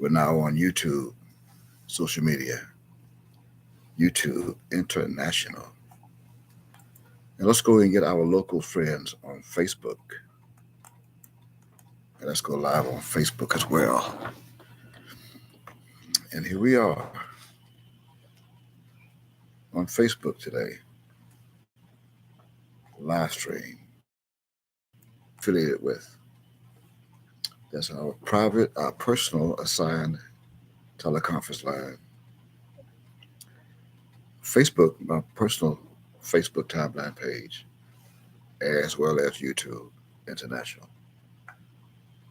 We're now on YouTube, social media, YouTube International. And let's go and get our local friends on Facebook. And let's go live on Facebook as well. And here we are on Facebook today, live stream, affiliated with. That's our private, our personal assigned teleconference line. Facebook, my personal Facebook timeline page, as well as YouTube International.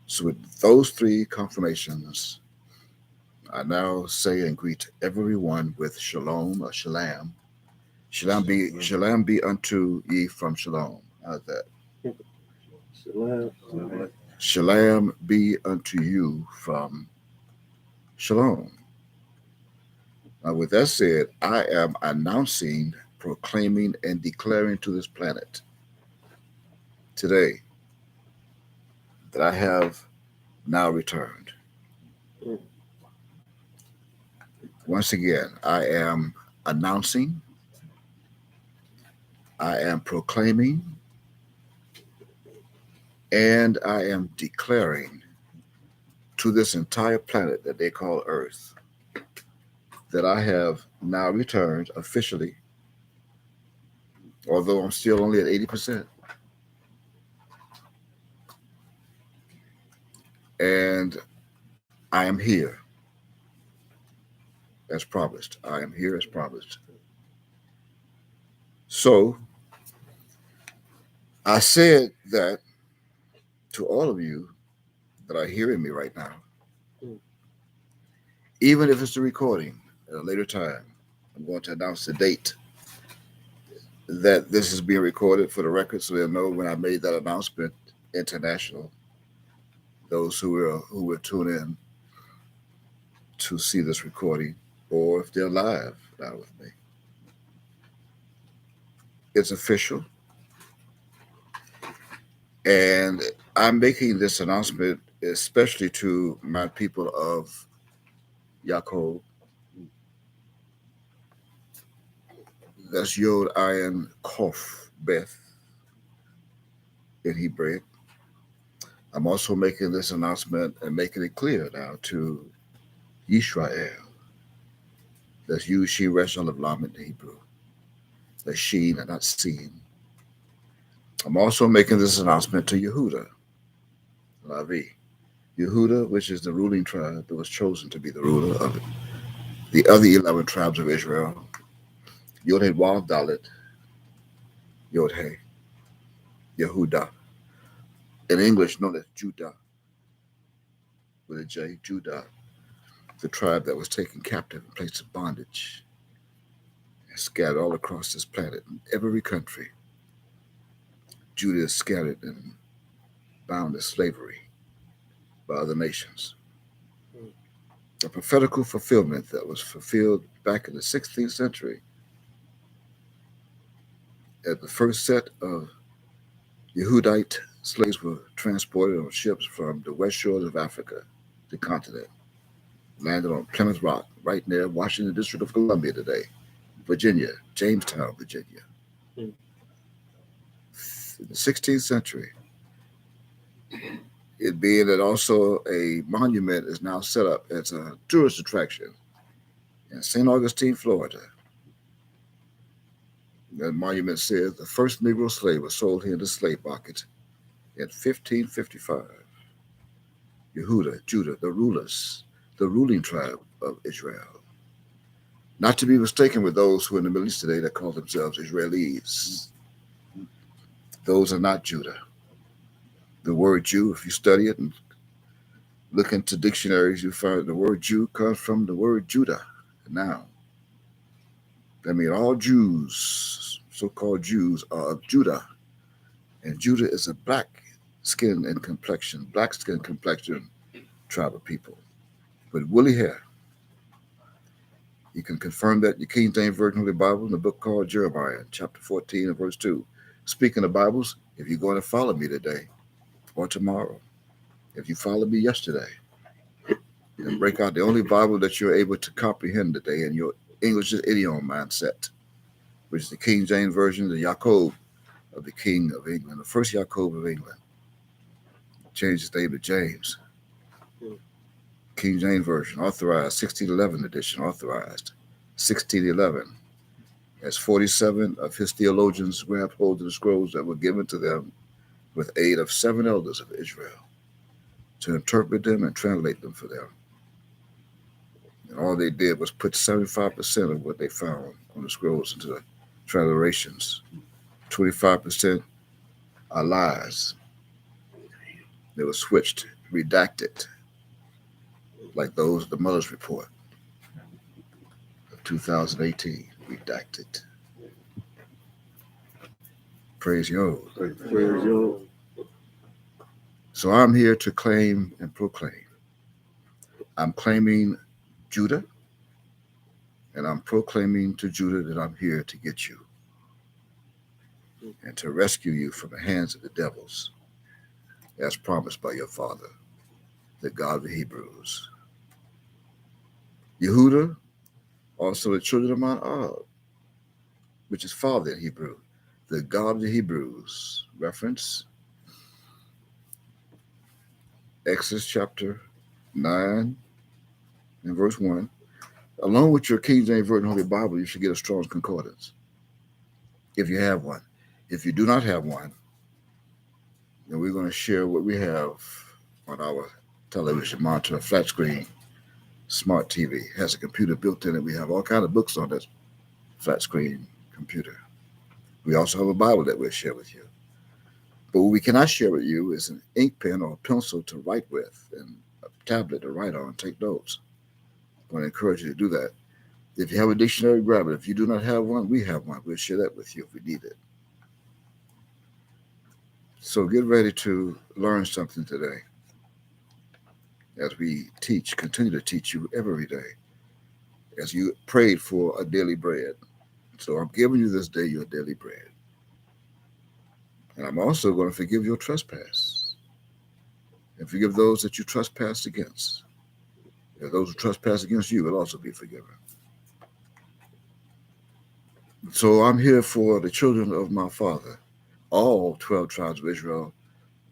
So with those three confirmations, I now say and greet everyone with shalom or shalom. Shalom be unto ye from shalom. How's that? Shalom. Shalom be unto you from shalom. Now, with that said, I am announcing, proclaiming, and declaring to this planet today that I have now returned. Once again, I am announcing, I am proclaiming, and I am declaring to this entire planet that they call Earth that I have now returned officially, although I'm still only at 80%. And I am here as promised. I am here as promised. So I said that to all of you that are hearing me right now, even if it's a recording at a later time, I'm going to announce the date that this is being recorded for the record so they'll know when I made that announcement international. Those who will tune in to see this recording, or if they're live now with me. It's official. And I'm making this announcement especially to my people of Yaakov. That's Yod Ayin Kof Beth in Hebrew. I'm also making this announcement and making it clear now to Yisrael. That's you, she, Rachel of Lam in Hebrew. That's Sheen and not seen. I'm also making this announcement to Yehuda, Lavi. Yehuda, which is the ruling tribe that was chosen to be the ruler of the other 11 tribes of Israel. Yod He Wav Dalet, Yod He, Yehuda. In English, known as Judah, with a J, Judah, the tribe that was taken captive and placed in bondage and scattered all across this planet in every country. Judah is scattered and bound to slavery by other nations. A prophetical fulfillment that was fulfilled back in the 16th century as the first set of Yehudite slaves were transported on ships from the west shores of Africa, the continent, landed on Plymouth Rock, right near Washington District of Columbia today, Virginia, Jamestown, Virginia. In the 16th century, it being that also a monument is now set up as a tourist attraction in St. Augustine, Florida. That monument says the first Negro slave was sold here in the slave market in 1555. Yehuda, Judah, the rulers, the ruling tribe of Israel. Not to be mistaken with those who are in the Middle East today that call themselves Israelis. Those are not Judah. The word Jew, if you study it and look into dictionaries, you find the word Jew comes from the word Judah. Now, that means all Jews, so-called Jews, are of Judah. And Judah is a black skin complexion tribe of people with woolly hair. You can confirm that in the King James Version of the Bible in the book called Jeremiah, chapter 14 and verse 2. Speaking of Bibles, if you're going to follow me today or tomorrow, if you followed me yesterday, and break out the only Bible that you're able to comprehend today in your English idiom mindset, which is the King James Version, the Jacob of the King of England, the first Jacob of England. Changed his name to James. King James Version, authorized, 1611 edition, authorized, 1611. As 47 of his theologians grabbed hold of the scrolls that were given to them with aid of 7 elders of Israel to interpret them and translate them for them. And all they did was put 75% of what they found on the scrolls into the transliterations. 25% are lies. They were switched, redacted, like those of the Mueller's report of 2018, redacted. Praise Yod. Praise you. So I'm here to claim and proclaim. I'm claiming Judah, and I'm proclaiming to Judah that I'm here to get you and to rescue you from the hands of the devils, as promised by your father, the God of the Hebrews. Yehuda, also the children of Mount Og, which is father in Hebrew, the God of the Hebrews. Reference Exodus chapter 9 and verse 1. Along with your King James Version Holy Bible, you should get a Strong's Concordance, if you have one. If you do not have one, then we're going to share what we have on our television monitor, a flat screen, smart TV. It has a computer built in it. We have all kinds of books on that flat screen computer. We also have a Bible that we'll share with you. But what we cannot share with you is an ink pen or a pencil to write with and a tablet to write on, take notes. I want to encourage you to do that. If you have a dictionary, grab it. If you do not have one, we have one. We'll share that with you if we need it. So get ready to learn something today as we teach, continue to teach you every day, as you prayed for a daily bread. So I'm giving you this day your daily bread. And I'm also going to forgive your trespass and forgive those that you trespass against. And those who trespass against you will also be forgiven. So I'm here for the children of my father. All 12 tribes of Israel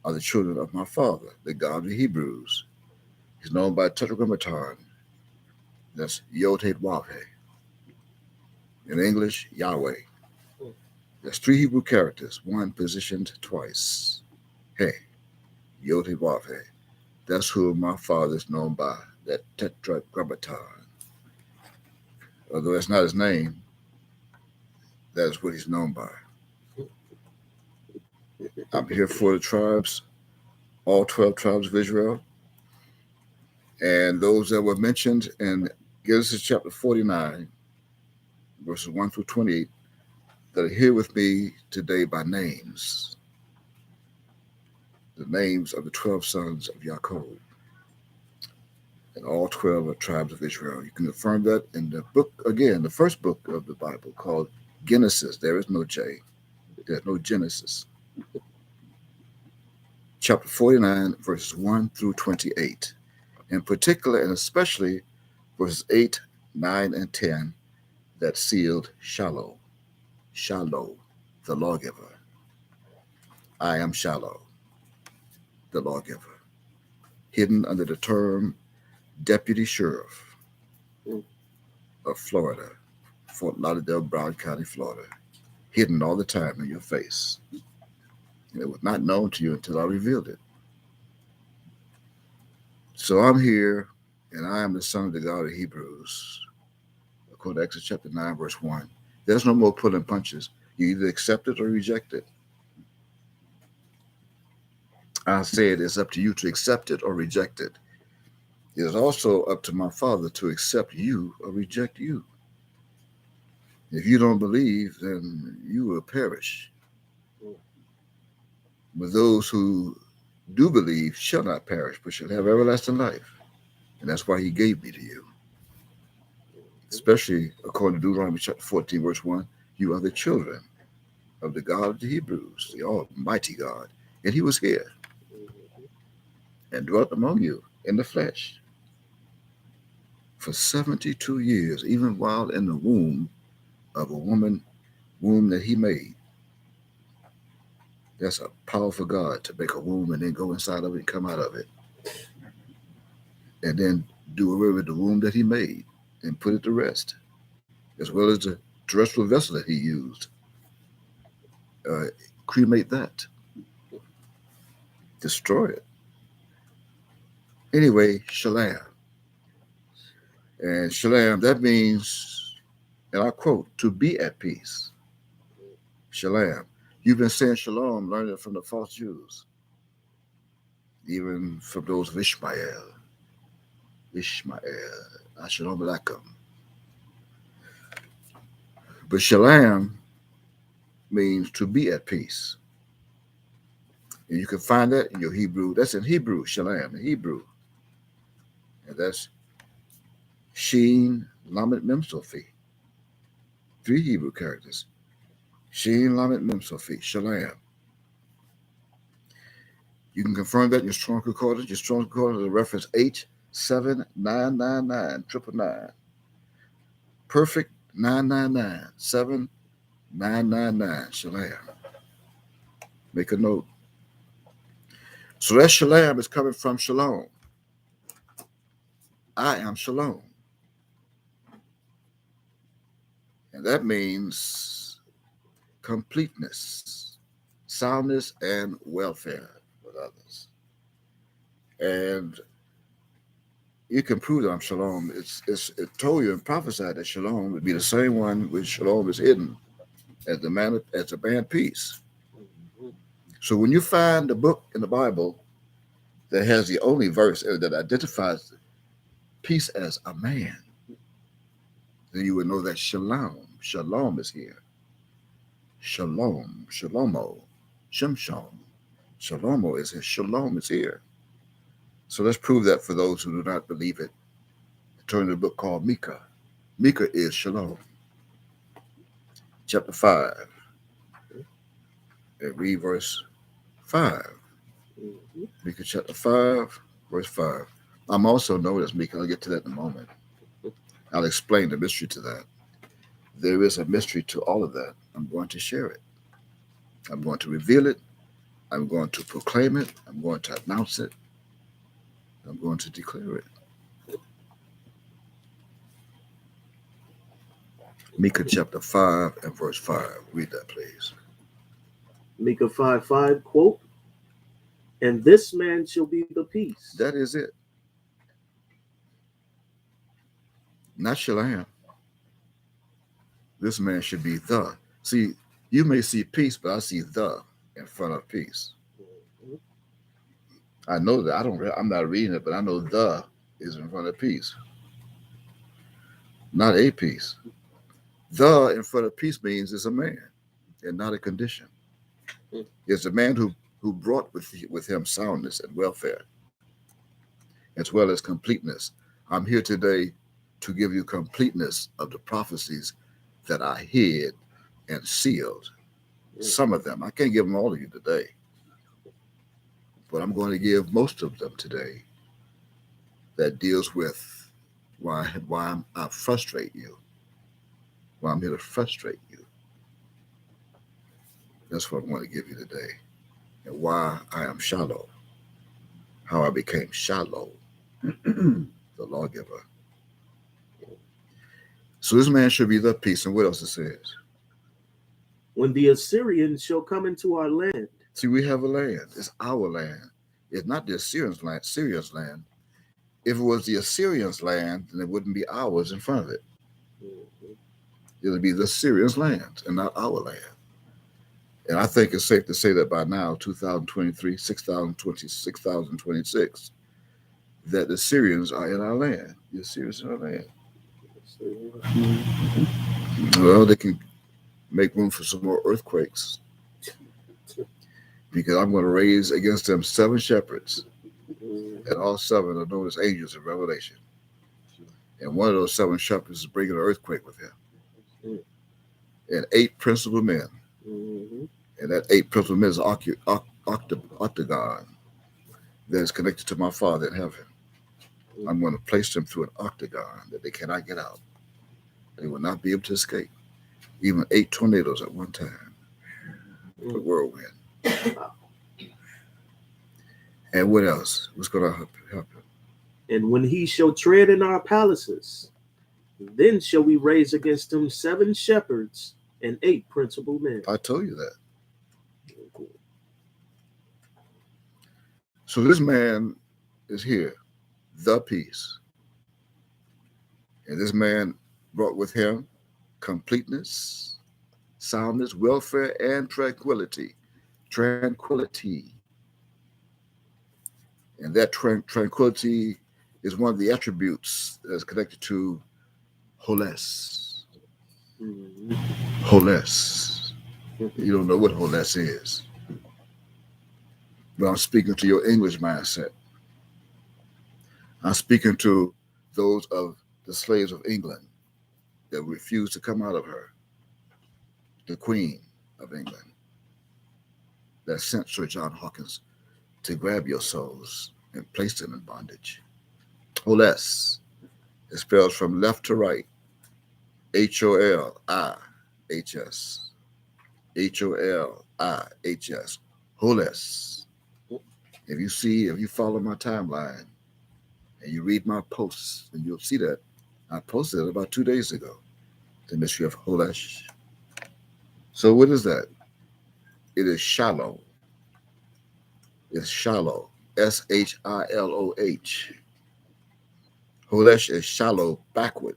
are the children of my father, the God of the Hebrews. He's known by Tetragrammaton. That's Yod-Heh-Wav-Heh. In English, Yahweh. There's 3 Hebrew characters, one positioned twice. Hey, Yod-Heh-Wav-Heh. That's who my father is known by, that Tetragrammaton. Although that's not his name, that is what he's known by. I'm here for the tribes, all 12 tribes of Israel, and those that were mentioned in Genesis chapter 49, verses 1 through 28, that are here with me today by names. The names of the 12 sons of Jacob, and all 12 are tribes of Israel. You can confirm that in the book, again, the first book of the Bible called Genesis. There is no J. There's no Genesis. Chapter 49, verses 1 through 28. In particular and especially verses 8, 9, and 10 that sealed Shiloh, the lawgiver. I am Shiloh, the lawgiver, hidden under the term deputy sheriff of Florida, Fort Lauderdale, Broward County, Florida, hidden all the time in your face. And it was not known to you until I revealed it. So I'm here, and I am the son of the God of Hebrews, according to Exodus chapter 9, verse 1. There's no more pulling punches. You either accept it or reject it. I said it's up to you to accept it or reject it. It is also up to my Father to accept you or reject you. If you don't believe, then you will perish. But those who do believe shall not perish, but shall have everlasting life. And that's why he gave me to you. Especially according to Deuteronomy chapter 14, verse 1, you are the children of the God of the Hebrews, the Almighty God. And he was here and dwelt among you in the flesh. for 72 years, even while in the womb of a woman, womb that he made. That's a powerful God to make a womb and then go inside of it and come out of it. And then do away with the womb that he made and put it to rest, as well as the terrestrial vessel that he used. Uh, Cremate that, destroy it. Anyway, shalom. And shalom, that means, and I quote, to be at peace. Shalom. You've been saying shalom, learning it from the false Jews, even from those of Ishmael. Shalom alaikum. But shalom means to be at peace. And you can find that in your Hebrew. That's in Hebrew, shalom, in Hebrew. And that's Sheen, Lamed, Mem, Sophie. 3 Hebrew characters. Sheen, Lamed, Mem, Sophie, shalom. You can confirm that in your Strong Concordance. Your Strong Concordance is reference H7999 Perfect 999 7999. Shalom. Make a note. So that shalom is coming from shalom. I am shalom. And that means completeness, soundness, and welfare with others. And you can prove that I'm shalom. It told you and prophesied that shalom would be the same one which shalom is hidden as the man peace. So when you find a book in the Bible that has the only verse that identifies peace as a man, then you would know that shalom is here. Shalom, shalomo, shimshon. Shalomo is here. Shalom is here. So let's prove that for those who do not believe it. Turn to the book called Micah. Micah is shalom. Chapter 5. And read verse 5. Micah chapter 5, verse 5. I'm also known as Micah. I'll get to that in a moment. I'll explain the mystery to that. There is a mystery to all of that. I'm going to share it. I'm going to reveal it. I'm going to proclaim it. I'm going to announce it. I'm going to declare it. Micah chapter 5 and verse 5. Read that, please. Micah 5:5, quote, and this man shall be the peace. That is it. Not shalom. This man should be the. See, you may see peace, but I see the in front of peace. I know that. I'm not reading it, but I know the is in front of peace. Not a peace. The in front of peace means it's a man and not a condition. It's a man who brought with him soundness and welfare, as well as completeness. I'm here today to give you completeness of the prophecies that I hid and sealed. Some of them. I can't give them all to you today, but I'm going to give most of them today that deals with why I frustrate you, why I'm here to frustrate you. That's what I want to give you today, and why I am shallow, how I became shallow, the lawgiver. So this man should be the peace. And what else it says? When the Assyrians shall come into our land. See, we have a land. It's our land. It's not the Assyrians' land. If it was the Assyrians' land, then it wouldn't be ours in front of it. It would be the Assyrians' land and not our land. And I think it's safe to say that by now, 2023, 6026, that the Assyrians are in our land. The Assyrians are in our land. Well, they can make room for some more earthquakes, because I'm going to raise against them 7 shepherds, and all 7 are known as angels in Revelation. And one of those 7 shepherds is bringing an earthquake with him, and 8 principal men. And that 8 principal men is octagon that is connected to my Father in heaven. I'm going to place them through an octagon that they cannot get out. They will not be able to escape. Even 8 tornadoes at one time, the whirlwind. And what else? What's going to help him? And when he shall tread in our palaces, then shall we raise against him 7 shepherds and 8 principal men. I told you that. So this man is here, the peace. And this man brought with him completeness, soundness, welfare, and tranquility. Tranquility. And that tranquility is one of the attributes that's connected to holes. Mm-hmm. Holes. You don't know what holes is. But I'm speaking to your English mindset. I'm speaking to those of the slaves of England that refused to come out of her, the Queen of England, that sent Sir John Hawkins to grab your souls and place them in bondage. Holes. It spells from left to right. H-O-L-I-H-S. H-O-L-I-H-S. Holes. If you follow my timeline and you read my posts, and you'll see that I posted it about 2 days ago. The mystery of Holesh. So what is that? It is shallow. It's shallow. S-H-I-L-O-H. Holesh is shallow, backward,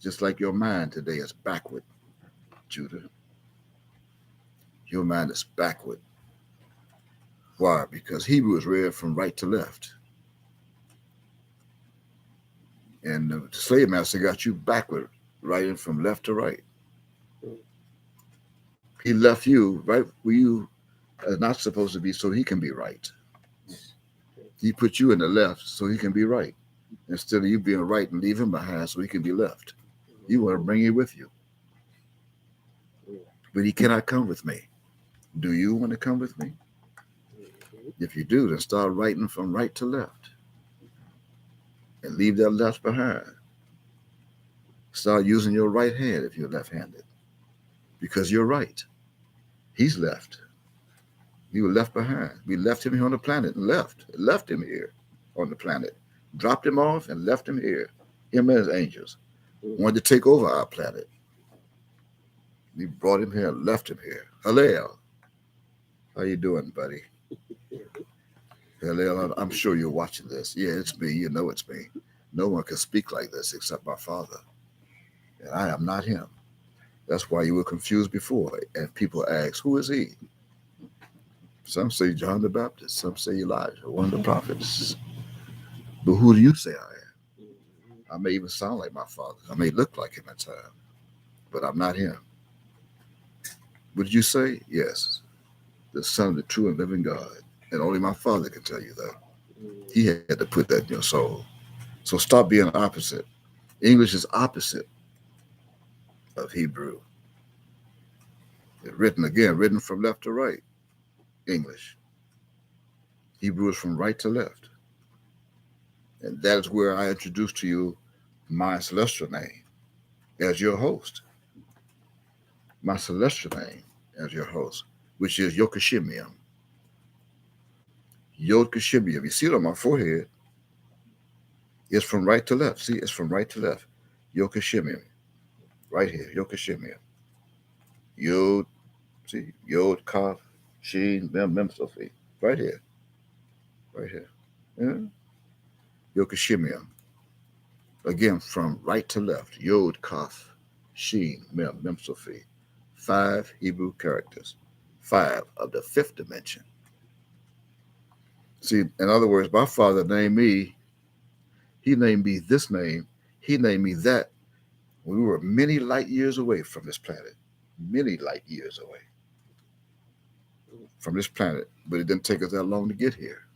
just like your mind today is backward, Judah. Your mind is backward. Why? Because Hebrew is read from right to left. And the slave master got you backward, writing from left to right. He left you right where you are not supposed to be so he can be right. He put you in the left so he can be right. Instead of you being right and leave him behind so he can be left. You want to bring him with you. But he cannot come with me. Do you want to come with me? If you do, then start writing from right to left. And leave that left behind. Start using your right hand if you're left-handed. Because you're right. He's left. You were left behind. We left him here on the planet and left him here on the planet. Dropped him off and left him here. Him and his angels. Wanted to take over our planet. We brought him here and left him here. Hallel. How you doing, buddy? Hallel, I'm sure you're watching this. Yeah, it's me. You know it's me. No one can speak like this except my Father. And I am not him. That's why you were confused before. And people ask, who is he? Some say John the Baptist. Some say Elijah, one of the prophets. But who do you say I am? I may even sound like my Father. I may look like him at times. But I'm not him. What did you say? Yes. The Son of the true and living God. And only my Father can tell you that. He had to put that in your soul. So stop being opposite. English is opposite of Hebrew. It's written from left to right. English. Hebrew is from right to left. And that is where I introduce to you my celestial name as your host. My celestial name as your host, which is Yokashimium. Yokashimium. You see it on my forehead. It's from right to left. See, it's from right to left. Yokashimium. Right here. Yokashimium. Yod. See, Yod, Kaf, Shin, Mem, Sophie. Right here. Right here. Yeah. Yokashimium. Again, from right to left. Yod, Kaf, Shin, Mem, Sophie. 5 Hebrew characters. 5 of the 5th dimension. See, in other words, my Father named me. He named me this name. He named me that. We were many light years away from this planet. Many light years away from this planet. But it didn't take us that long to get here.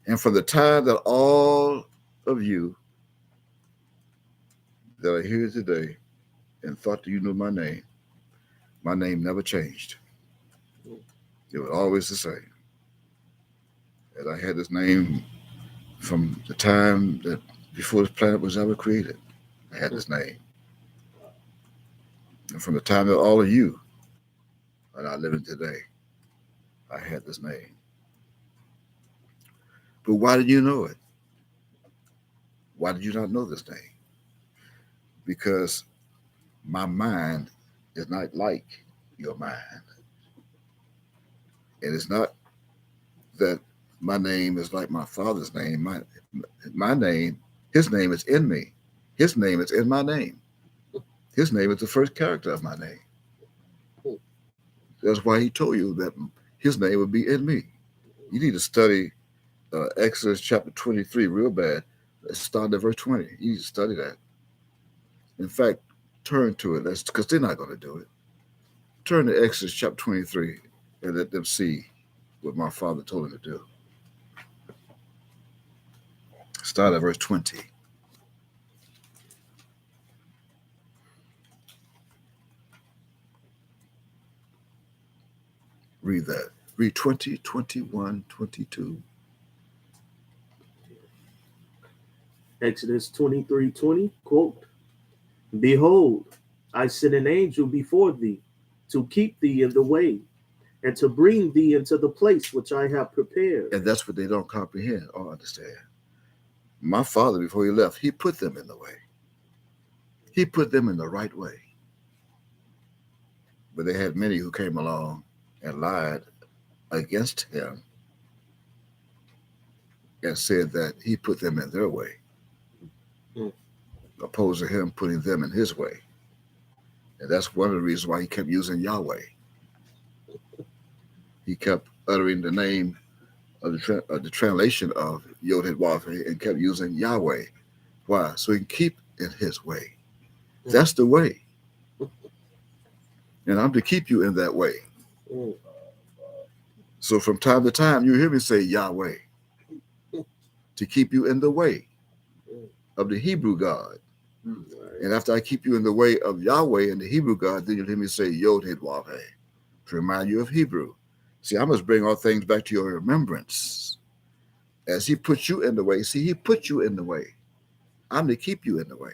And from the time that all of you that are here today and thought that you knew my name never changed. It was always the same. And I had this name From the time that before this planet was ever created, I had this name. And from the time that all of you are not living today, I had this name. But why did you know it? Why did you not know this name? Because my mind is not like your mind. And it's not that my name is like my father's name. My name, his name is in me. His name is in my name. His name is the first character of my name. That's why he told you that his name would be in me. You need to study Exodus chapter 23 real bad. Let's start at verse 20. You need to study that. In fact, turn to it. That's because they're not going to do it. Turn to Exodus chapter 23 and let them see what my father told him to do. Start at verse 20. Read that. Read 20, 21, 22. Exodus 23:20, quote, Behold, I send an angel before thee to keep thee in the way and to bring thee into the place which I have prepared. And that's what they don't comprehend or understand. My father, before he left, he put them in the way. He put them in the right way. But they had many who came along and lied against him and said that he put them in their way, opposed to him putting them in his way. And that's one of the reasons why he kept using Yahweh. He kept uttering the name of the translation of Yod Heh Wav Heh and kept using Yahweh. Why? So he can keep in his way. That's the way. And I'm to keep you in that way. So from time to time, you hear me say Yahweh to keep you in the way of the Hebrew God. And after I keep you in the way of Yahweh and the Hebrew God, then you'll hear me say Yod Heh Wav Heh to remind you of Hebrew. See, I must bring all things back to your remembrance. As he puts you in the way, see, he put you in the way. I'm to keep you in the way.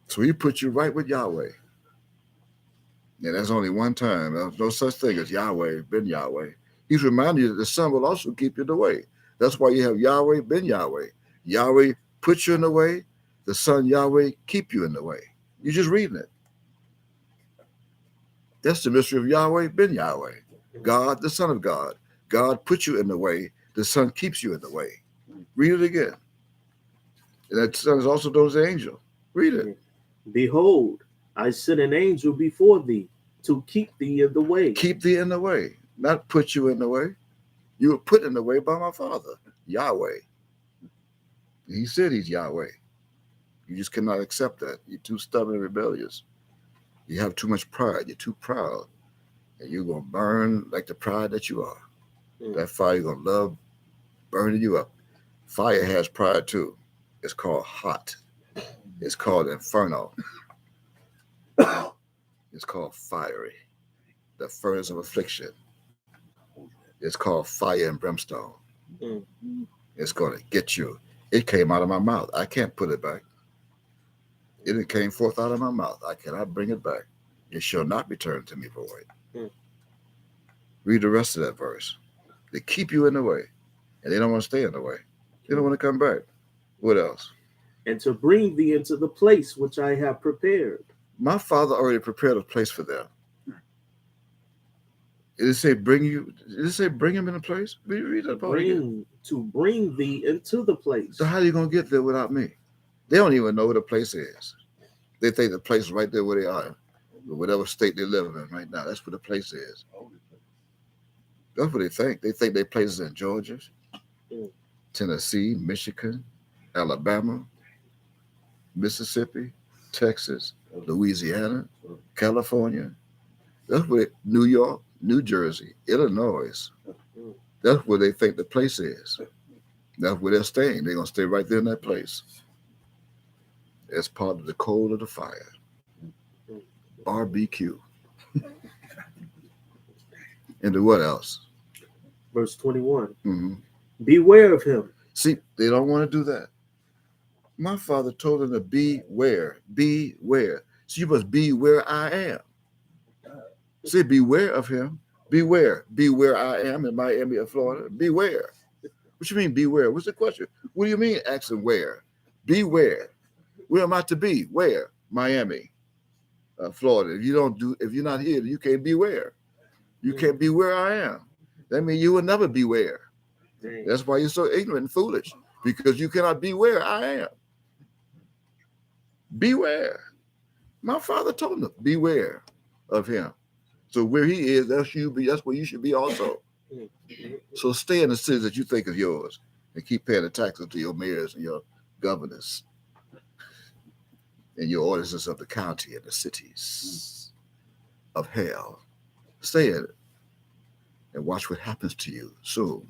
So he put you right with Yahweh. And that's only one time. There's no such thing as Yahweh, Ben Yahweh. He's reminding you that the Son will also keep you in the way. That's why you have Yahweh, Ben Yahweh. Yahweh put you in the way. The Son Yahweh keep you in the way. You're just reading it. That's the mystery of Yahweh, Ben Yahweh. God, the Son of God. God put you in the way. The Son keeps you in the way. Read it again. And that Son is also known as the angel. Read it. Behold, I send an angel before thee to keep thee in the way. Keep thee in the way, not put you in the way. You were put in the way by my Father, Yahweh. He said he's Yahweh. You just cannot accept that. You're too stubborn and rebellious. You have too much pride. You're too proud. And you're going to burn like the pride that you are. That fire you're going to love burning you up. Fire has pride too. It's called hot. It's called inferno. It's called fiery. The furnace of affliction. It's called fire and brimstone. It's going to get you. It came out of my mouth. I can't put it back. It came forth out of my mouth. I cannot bring it back. It shall not return to me void. Read the rest of that verse. They keep you in the way, and they don't want to stay in the way. They don't want to come back. What else? And to bring thee into the place which I have prepared. My Father already prepared a place for them. Did it say bring you? Did it say bring him in a place? Read that part again. To bring thee into the place. So how are you going to get there without me? They don't even know where the place is. They think the place is right there where they are. Whatever state they live in right now, that's where the place is. That's what they think. They think their places in Georgia, Tennessee, Michigan, Alabama, Mississippi, Texas, Louisiana, California. That's where New York, New Jersey, Illinois. That's where they think the place is. That's where they're staying. They're going to stay right there in that place. As part of the coal of the fire. BBQ. And to what else? Verse 21. Beware of him. See, they don't want to do that. My father told them to beware, beware. So you must be where I am. See, beware of him. Beware I am in Miami, Florida. Beware. What you mean beware? What's the question? What do you mean asking where? Beware. Where am I to be? Where? Miami, Florida. If you're not here, you can't beware. You can't be where I am. That means you will never be where. That's why you're so ignorant and foolish, because you cannot be where I am. Beware. My father told them, beware of him. So where he is, that's where you should be also. So stay in the cities that you think is yours and keep paying the taxes to your mayors and your governors and your ordinances of the county and the cities of hell. Stay in it and watch what happens to you soon.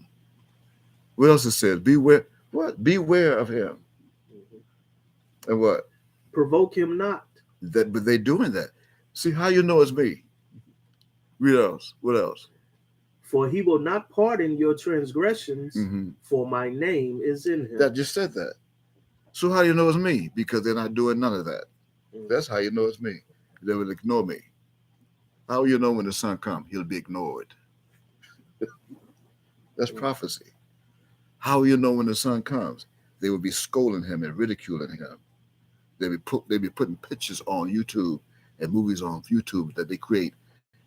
What else it says? Beware. What? Beware of him. And what? Provoke him not. But they doing that. See how you know it's me. Read else. What else? For he will not pardon your transgressions, for my name is in him. That just said that. So how do you know it's me? Because they're not doing none of that. That's how you know it's me. They will ignore me. How will you know when the son comes? He'll be ignored. That's prophecy. How will you know when the son comes? They will be scolding him and ridiculing him. They'll be putting pictures on YouTube and movies on YouTube that they create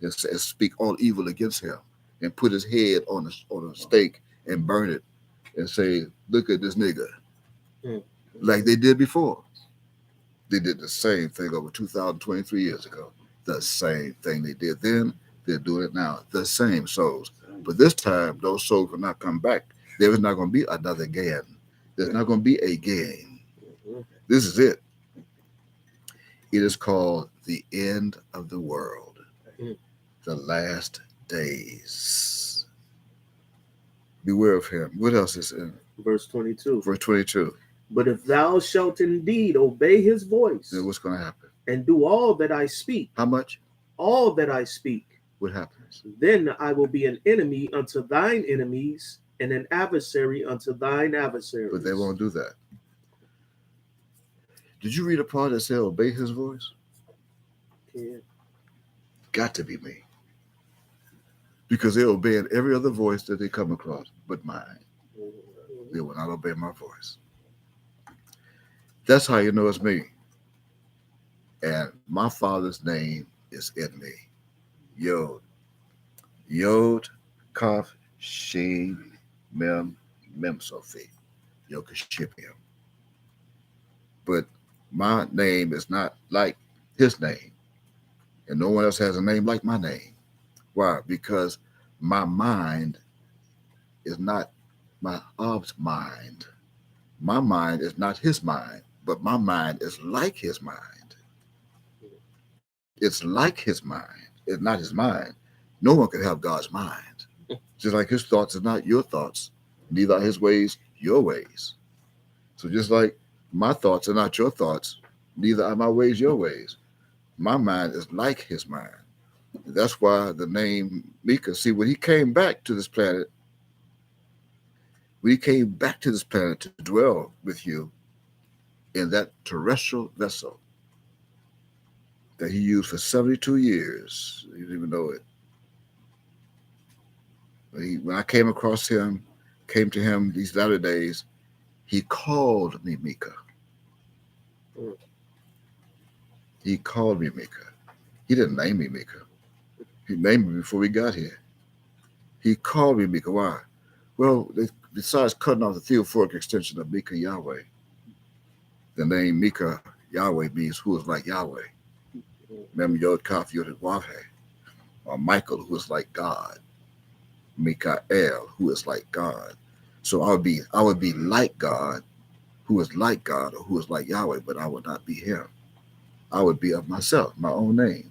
and speak all evil against him and put his head on a stake and burn it and say, look at this nigga. Like they did before. They did the same thing over 2023 years ago. The same thing they did then, they're doing it now. The same souls. But this time, those souls will not come back. There is not going to be another again. There's not going to be a game. This is it. It is called the end of the world. The last days. Beware of him. What else is in? Verse 22. Verse 22. But if thou shalt indeed obey his voice, then what's going to happen? And do all that I speak. How much? All that I speak. What happens? Then I will be an enemy unto thine enemies, and an adversary unto thine adversaries. But they won't do that. Did you read a part that said obey his voice? Yeah. Got to be me. Because they're obeying every other voice that they come across but mine. They will not obey my voice. That's how you know it's me. And my father's name is in me. Yod. Yod, Kaf, Shin, Mem, Sophie. Yokashipim. But my name is not like his name. And no one else has a name like my name. Why? Because my mind is not my Ab's mind. My mind is not his mind, but my mind is like his mind. It's like his mind. It's not his mind. No one can have God's mind. Just like his thoughts are not your thoughts, neither are his ways your ways. So just like my thoughts are not your thoughts, neither are my ways your ways. My mind is like his mind. That's why the name Mika, see, when he came back to this planet, to dwell with you in that terrestrial vessel that he used for 72 years. You didn't even know it. When I came to him these latter days, he called me Mika. He called me Mika. He didn't name me Mika. He named me before we got here. He called me Mika. Why? Well, besides cutting off the theophoric extension of Mika Yahweh, the name Mika Yahweh means who is like Yahweh. Mem Yod Kaf Yod Wahe, or Michael, who is like God. Mikael, who is like God. So I would be like God, who is like God, or who is like Yahweh, but I would not be him. I would be of myself, my own name.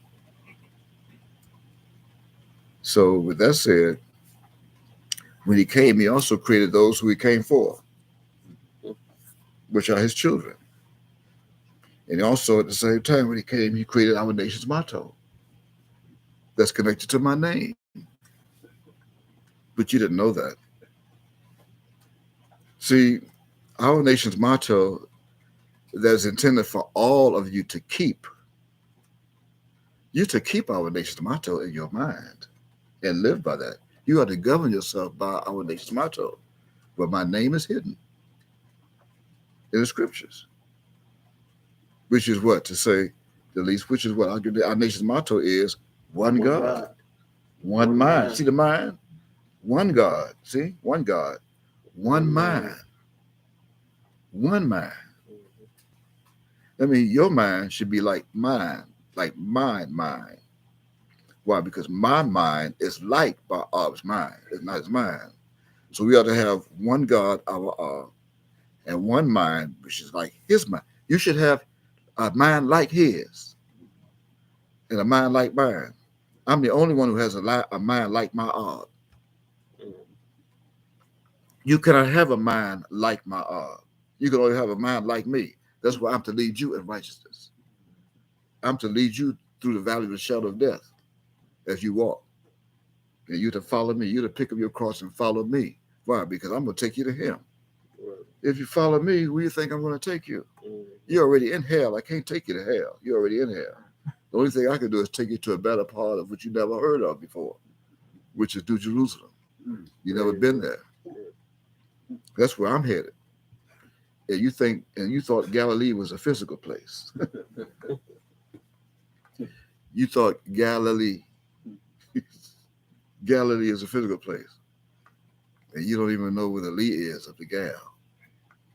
So with that said, when he came, he also created those who he came for, which are his children. And also at the same time, when he came, he created our nation's motto that's connected to my name. But you didn't know that. See, our nation's motto that's intended for all of you to keep. You to keep our nation's motto in your mind and live by that. You are to govern yourself by our nation's motto. But my name is hidden in the scriptures, which is what to say the least. Which is what our nation's motto is: one God, one One mind. mind. See the mind, one God. See, one God, one mind, one mind. I mean, your mind should be like mine, like my mind. Why? Because my mind is like Bob's mind. It's not his mind. So we ought to have one God, our and one mind, which is like his mind. You should have a mind like his and a mind like mine. I'm the only one who has a mind like my art. You cannot have a mind like my art. You can only have a mind like me. That's why I'm to lead you in righteousness. I'm to lead you through the valley of the shadow of death as you walk. And you to follow me. You to pick up your cross and follow me. Why? Because I'm going to take you to him. If you follow me, where do you think I'm going to take you? You're already in hell. I can't take you to hell. You're already in hell. The only thing I can do is take you to a better part of what you never heard of before, which is New Jerusalem. You never been there. That's where I'm headed. And you thought Galilee was a physical place. You thought Galilee is a physical place. And you don't even know where the Lee is of the gal.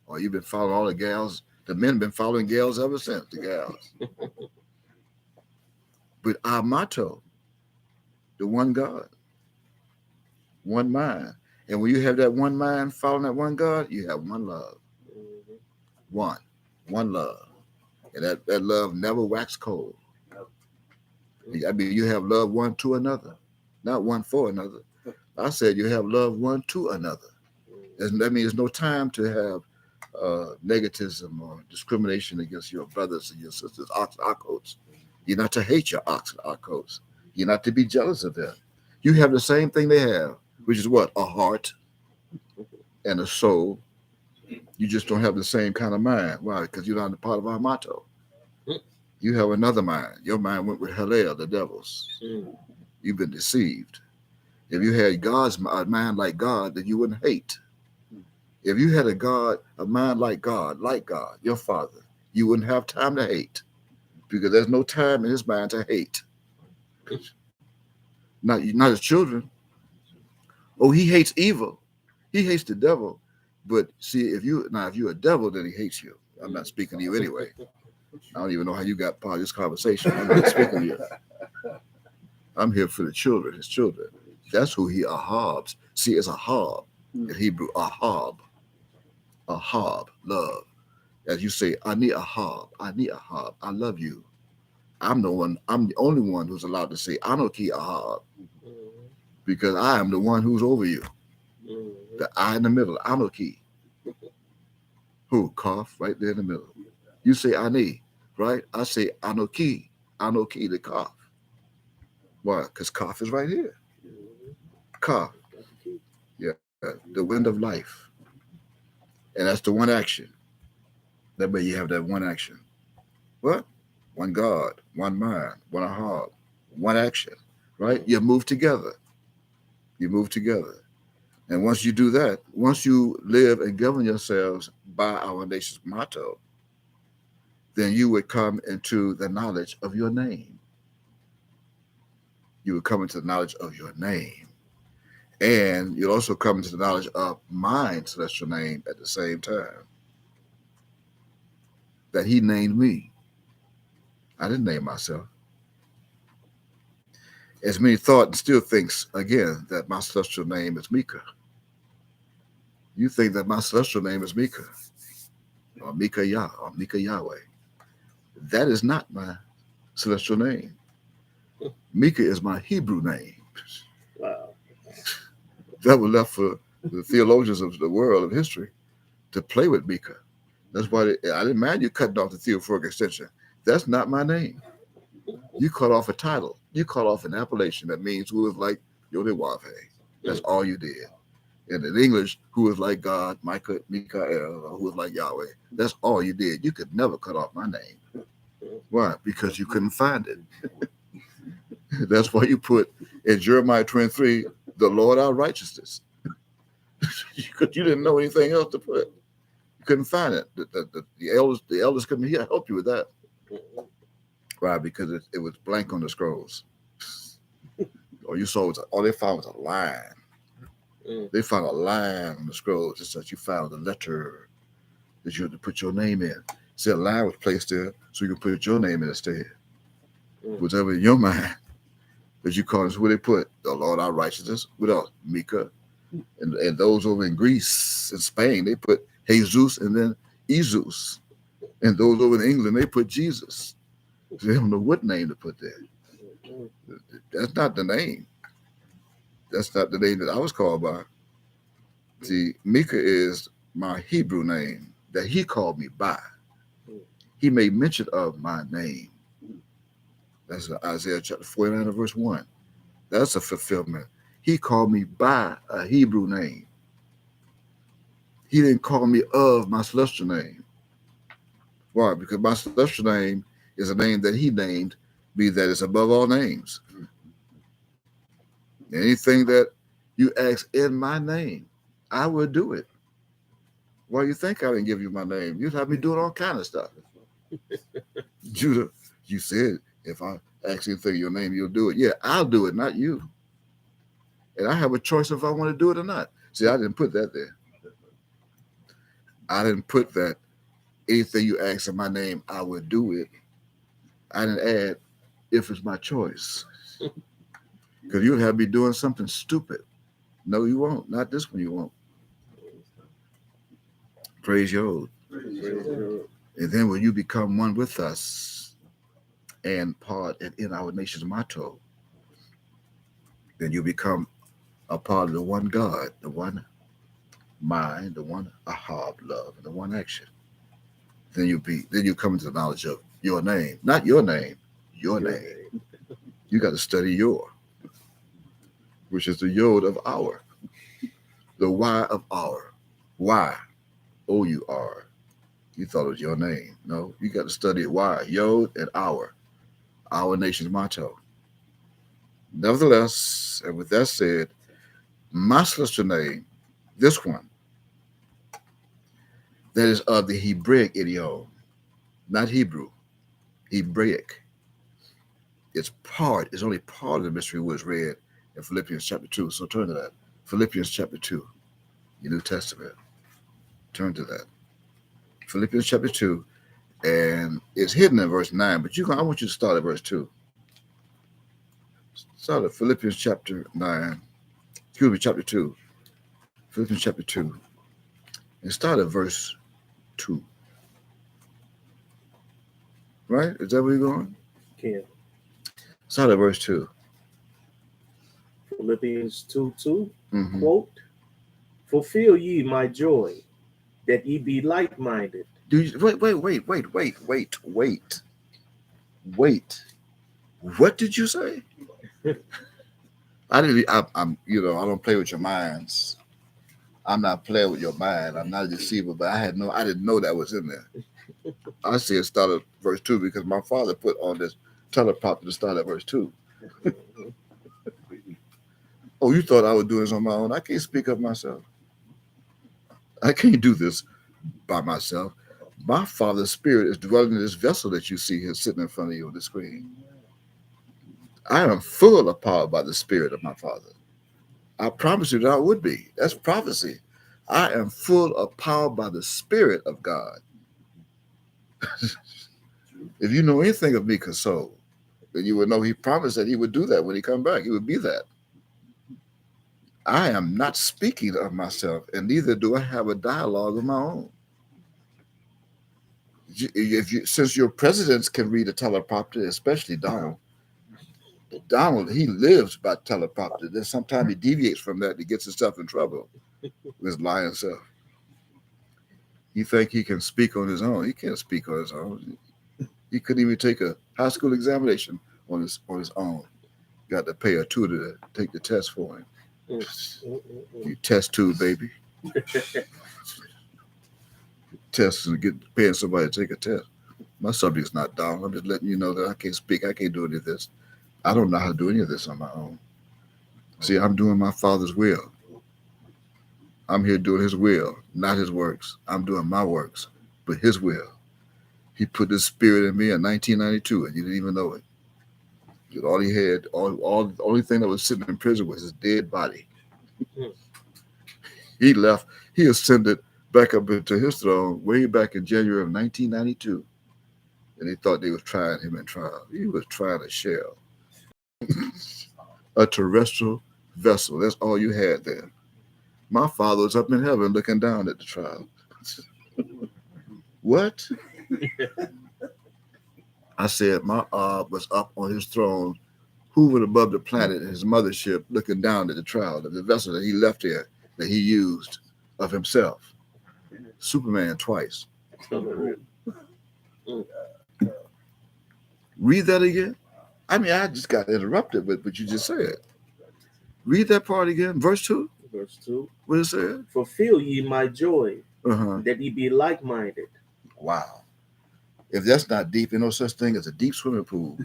Or you've been following all the gals. The men have been following gals ever since, the gals. But our motto, the one God, one mind. And when you have that one mind following that one God, you have one love. One love. And that love never wax cold. I mean, you have love one to another, not one for another. I said you have love one to another. That means no time to have negativism or discrimination against your brothers and your sisters, ox and coats. You're not to hate your ox and coats. You're not to be jealous of them. You have the same thing they have, which is what? A heart and a soul. You just don't have the same kind of mind. Why? Because you're not a part of our motto. You have another mind. Your mind went with Hallel, the devils. You've been deceived. If you had God's mind like God, then you wouldn't hate. If you had a mind like God, your Father, you wouldn't have time to hate, because there's no time in His mind to hate. Not His children. Oh, He hates evil. He hates the devil. But see, if you're a devil, then He hates you. I'm not speaking to you anyway. I don't even know how you got part of this conversation. I'm not speaking to you. I'm here for the children, His children. That's who He ahabs. See, it's a hab in Hebrew, ahab, love. As you say, ani ahab, I love you. I'm the only one who's allowed to say anoki ahab, because I am the one who's over you. The I in the middle, anoki. Who? Kaf, right there in the middle. You say ani, right? I say anoki, the kaf. Why? Because kaf is right here. Kaf. Yeah, the wind of life. And that's the one action. That way you have that one action. What? One God, one mind, one ahab, one action, right? You move together. You move together. And once you do that, once you live and govern yourselves by our nation's motto, then you would come into the knowledge of your name. You would come into the knowledge of your name. And you'll also come into the knowledge of mine celestial name at the same time. That He named me. I didn't name myself. As many thought and still thinks, again, that my celestial name is Mika. You think that my celestial name is Mika, or Mika Yah, or Mika Yahweh. That is not my celestial name. Mika is my Hebrew name. Wow. That was left for the theologians of the world of history to play with Mika. That's why I didn't mind you cutting off the theophoric extension. That's not my name. You cut off a title. You cut off an appellation that means who is like Yodewave. That's all you did. And in English, who is like God, Mikael, or who is like Yahweh. That's all you did. You could never cut off my name. Why? Because you couldn't find it. That's why you put in Jeremiah 23, the Lord our righteousness. Because you didn't know anything else to put. You couldn't find it. The elders couldn't help you with that. Why? Because it was blank on the scrolls. All you saw was all they found was a line. They found a line on the scrolls. It's that you found a letter that you had to put your name in. See, a line was placed there so you could put your name in instead. Whatever in your mind that you call us, where they put the Lord our righteousness. What else? Mika. And those over in Greece and Spain, they put Jesus and then Jesus. And those over in England, they put Jesus. So they don't know what name to put there. That's not the name. That's not the name that I was called by. See, Mika is my Hebrew name that he called me by. He made mention of my name. That's Isaiah chapter 49 verse 1. That's a fulfillment. He called me by a Hebrew name. He didn't call me of my celestial name. Why? Because my celestial name is a name that he named, be that is above all names. Anything that you ask in my name, I will do it. Why you think I didn't give you my name? You'd have me doing all kind of stuff. Judah, you said if I ask anything in your name, you'll do it. Yeah, I'll do it, not you. And I have a choice if I want to do it or not. See, I didn't put that there. I didn't put that anything you ask in my name, I will do it. I didn't add if it's my choice. Because you'll have me doing something stupid. No, you won't. Not this one, you won't. Praise Yod. And then when you become one with us and part and in our nation's motto, then you become a part of the one God, the one mind, the one ahab, love, and the one action. Then you come into the knowledge of your name. Not your name, your name. You got to study your, which is the yod of our, the Y of our. Y, O-U-R. You thought it was your name. No, you got to study Y, yod, and our nation's motto. Nevertheless, and with that said, my celestial name, this one, that is of the Hebraic idiom, not Hebrew, Hebraic. It's only part of the mystery was read in Philippians chapter 2. So turn to that. Philippians chapter 2, your New Testament. Turn to that. Philippians chapter 2, and it's hidden in verse 9, but I want you to start at verse 2. Start at Philippians chapter 2. Philippians chapter 2, and start at verse 2. Right? Is that where you're going? Yeah. Start at verse 2. Philippians 2:2, quote, fulfill ye my joy, that ye be like-minded. Wait. What did you say? I don't play with your minds. I'm not playing with your mind. I'm not a deceiver, but I didn't know that was in there. I see it start at verse 2 because my father put on this teleprompter to start at verse 2. Oh, you thought I would do this on my own? I can't speak of myself. I can't do this by myself. My Father's Spirit is dwelling in this vessel that you see here sitting in front of you on the screen. I am full of power by the Spirit of my Father. I promise you that I would be. That's prophecy. I am full of power by the Spirit of God. If you know anything of me, Kasol, then you would know he promised that he would do that when he come back. He would be that. I am not speaking of myself, and neither do I have a dialogue of my own. Since your presidents can read a teleprompter, especially Donald, he lives by teleprompter. Then sometimes he deviates from that. He gets himself in trouble with his lying self. You think he can speak on his own? He can't speak on his own. He couldn't even take a high school examination on his own. Got to pay a tutor to take the test for him. You test tube, baby. Test and get paying somebody to take a test. My subject's not down. I'm just letting you know that I can't speak. I can't do any of this. I don't know how to do any of this on my own. See, I'm doing my Father's will. I'm here doing His will, not His works. I'm doing my works, but His will. He put His Spirit in me in 1992, and you didn't even know it. All he had, the only thing that was sitting in prison was his dead body. He left. He ascended back up into His throne way back in January of 1992, and they thought they was trying Him in trial. He was trying a shell, a terrestrial vessel. That's all you had there. My Father was up in heaven looking down at the trial. What? I said my was up on His throne, hovering above the planet in His mothership, looking down at the trial of the vessel that He left here, that He used of Himself. Superman twice. Read that again. I mean, I just got interrupted with what you just said. Read that part again. Verse 2. Verse 2. What it said? Fulfill ye my joy, that ye be like-minded. Wow. If that's not deep, there's no such thing as a deep swimming pool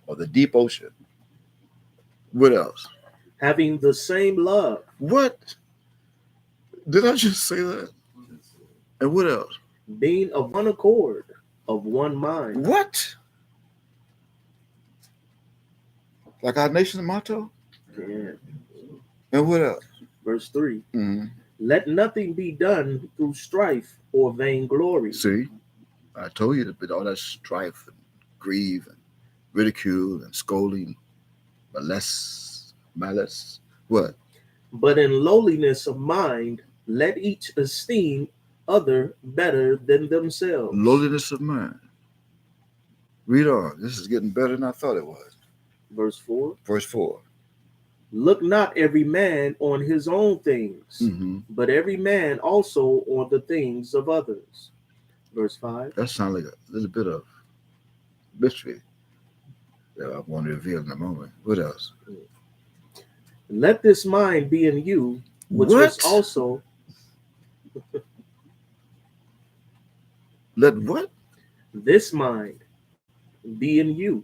or the deep ocean. What else? Having the same love. What? Did I just say that? And what else? Being of one accord, of one mind. What? Like our nation's motto? Yeah. And what else? Verse 3. Mm-hmm. Let nothing be done through strife or vainglory. See, I told you that all that strife and grief and ridicule and scolding, malice, what? But in lowliness of mind, let each esteem other better than themselves. Lowliness of mind. Read on. This is getting better than I thought it was. Verse 4. Verse 4. Look not every man on his own things, but every man also on the things of others. Verse 5. That sounds like a little bit of mystery that I want to reveal in a moment. What else? Let this mind be in you, which was also. Let what? This mind be in you,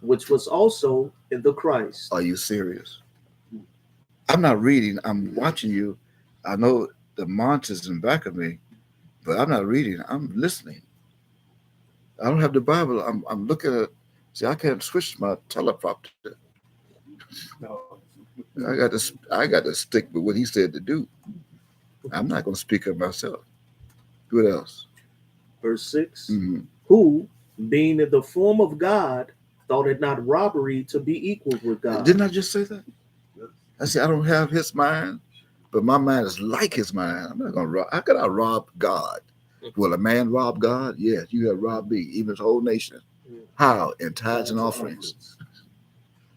which was also in the Christ. Are you serious? I'm not reading. I'm watching you. I know the monitors in back of me, but I'm not reading. I'm listening. I don't have the Bible. I'm looking at. See, I can't switch my teleprompter. No. I got to stick with what he said to do. I'm not going to speak of myself. What else? Verse 6. Who, being in the form of God, thought it not robbery to be equal with God. Didn't I just say that? I said I don't have His mind, but my mind is like His mind. I'm not going to rob. How could I rob God? Will a man rob God? Yes, you have robbed me, even His whole nation. How? In tithes and offerings.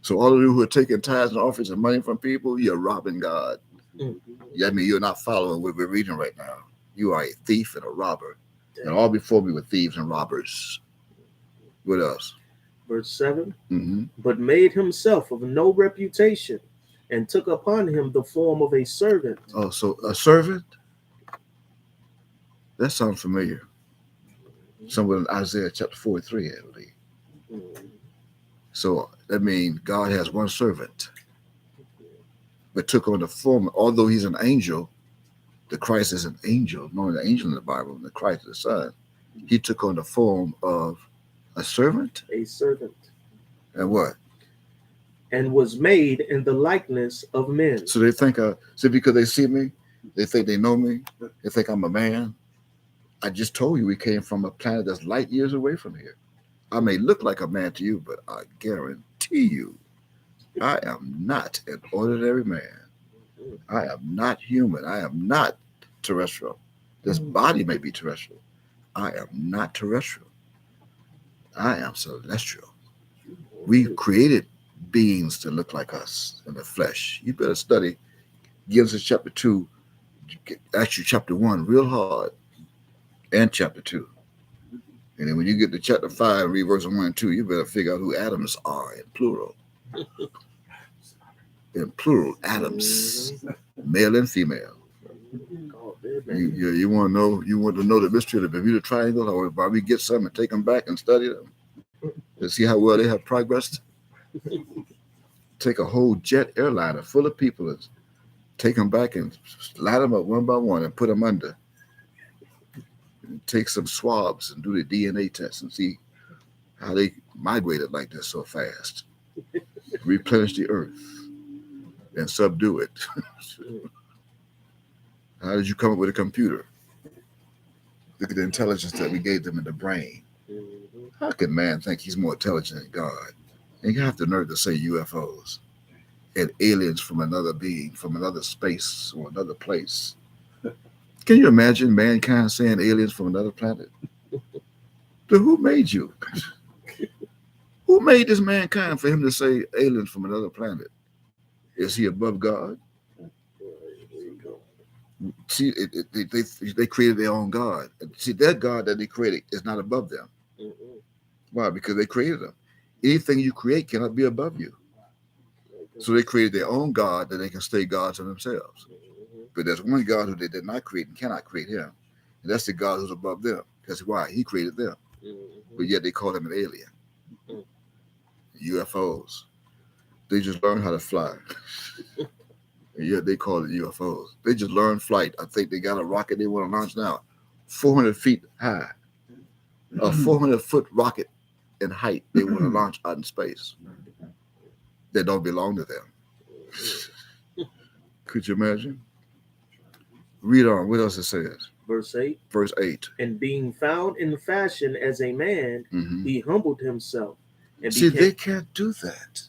So all of you who are taking tithes and offerings and money from people, you're robbing God. I mean, you're not following what we're reading right now. You are a thief and a robber. And all before me were thieves and robbers. What else? Verse 7. But made himself of no reputation, and took upon him the form of a servant. Oh, so a servant? That sounds familiar. Somewhere in Isaiah chapter 43, I believe. So that means God has one servant, but took on the form, although He's an angel, the Christ is an angel, knowing the angel in the Bible, and the Christ is the Son. He took on the form of a servant? A servant. And what? And was made in the likeness of men. So they think, because they see me, they think they know me, they think I'm a man. I just told you we came from a planet that's light years away from here. I may look like a man to you, but I guarantee you, I am not an ordinary man. I am not human. I am not terrestrial. This body may be terrestrial. I am not terrestrial. I am celestial. We created beings to look like us in the flesh. You better study Genesis chapter 2, actually chapter 1 real hard, and chapter 2. And then when you get to chapter 5, read verses 1 and 2, you better figure out who atoms are in plural. in plural, atoms, male and female. Oh, man. You want to know? You want to know the mystery of the Bermuda Triangle, or why we get some and take them back and study them to see how well they have progressed? Take a whole jet airliner full of people and take them back and line them up one by one and put them under. And take some swabs and do the DNA test and see how they migrated like this so fast. Replenish the earth and subdue it. How did you come up with a computer? Look at the intelligence that we gave them in the brain. How can man think he's more intelligent than God? And you have the nerve to say UFOs and aliens from another being, from another space or another place. Can you imagine mankind saying aliens from another planet? But who made you? Who made this mankind for him to say aliens from another planet? Is he above God? See, they created their own God. See, that God that they created is not above them. Why? Because they created them. Anything you create cannot be above you. So they created their own God that they can stay gods of themselves. But there's one God who they did not create and cannot create him. And that's the God who's above them. That's why he created them. But yet they call him an alien. UFOs. They just learned how to fly. And yet they call it UFOs. They just learned flight. I think they got a rocket they want to launch now, 400 feet high. A 400-foot rocket in height they want to launch out in space. That don't belong to them. Could you imagine? Read on. What else it says? Verse 8. Verse 8. And being found in fashion as a man, he humbled himself. And See, they can't do that.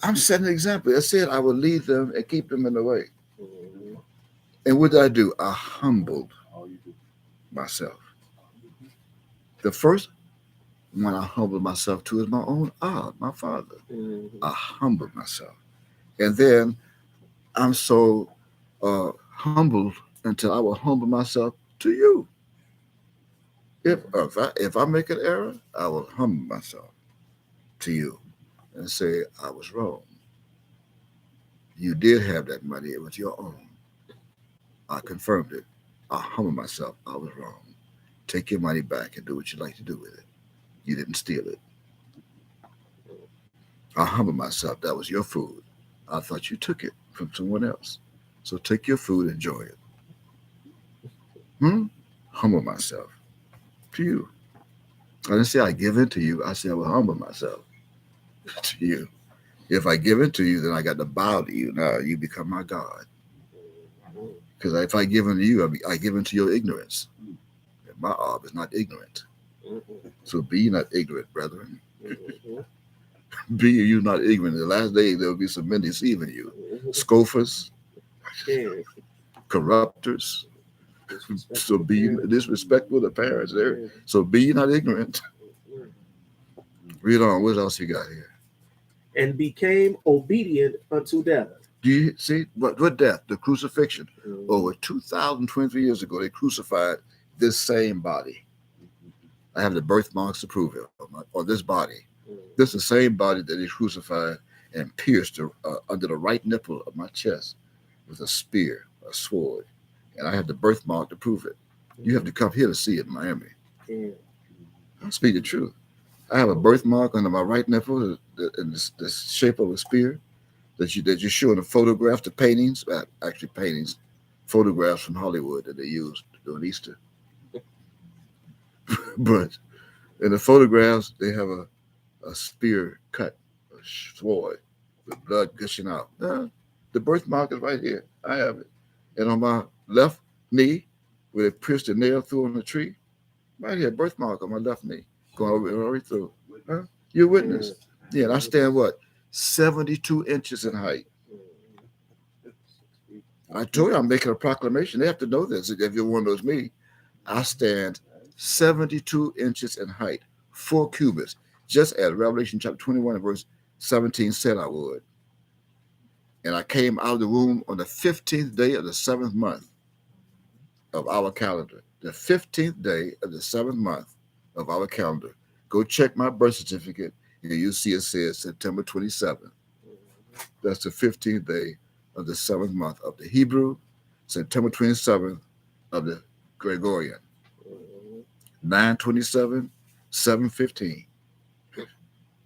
I'm setting an example. I said I would lead them and keep them in the way. And what did I do? I humbled myself. The first one I humbled myself to is my own my father. I humbled myself. And then I'm so humbled until I will humble myself to you. If I make an error, I will humble myself to you and say, I was wrong. You did have that money. It was your own. I confirmed it. I humbled myself. I was wrong. Take your money back and do what you like to do with it. You didn't steal it. I humbled myself. That was your food. I thought you took it from someone else. So take your food, enjoy it. Humble myself to you. I didn't say I give in to you. I said I will humble myself to you. If I give in to you, then I got to bow to you. Now you become my God. Because if I give in to you, I give in to your ignorance. And my arm is not ignorant. So be not ignorant, brethren. Be you not ignorant. In the last days, there will be some men deceiving you. Scoffers, corruptors. So be disrespectful to parents there. So be not ignorant. Read on. What else you got here? And became obedient unto death. Do you see what death? The crucifixion. Over 2,023 years ago, they crucified this same body. I have the birthmarks to prove it on this body. This is the same body that they crucified and pierced under the right nipple of my chest with a spear, a sword. And I have the birthmark to prove it. You have to come here to see it in Miami. I speak the truth. I have a birthmark under my right nipple in the shape of a spear that you show in the photographs, the paintings, actually paintings, photographs from Hollywood that they used during Easter. But in the photographs, they have a spear cut, a sword with blood gushing out. The birthmark is right here. I have it. And on my left knee, where they pierced a nail through on the tree, right here, birthmark on my left knee, going right through. You're a witness. Yeah, and I stand what? 72 inches in height. I told you I'm making a proclamation. They have to know this. If everyone knows me, I stand 72 inches in height, 4 cubits, just as Revelation chapter 21 verse 17 said I would. And I came out of the womb on the 15th day of the 7th month of our calendar. The 15th day of the 7th month of our calendar. Go check my birth certificate and you'll see it says September 27th, That's the 15th day of the 7th month of the Hebrew, September 27th of the Gregorian. 9/27, 7/15.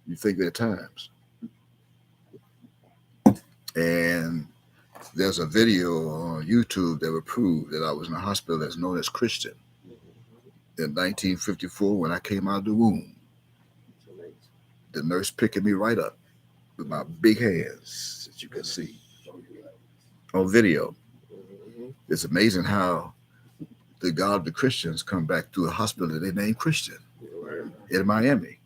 You think they're times. And there's a video on YouTube that would prove that I was in a hospital that's known as Christian in 1954 when I came out of the womb. The nurse picking me right up with my big hands that you can see on video. It's amazing how the God of the Christians come back to a hospital that they named Christian in Miami,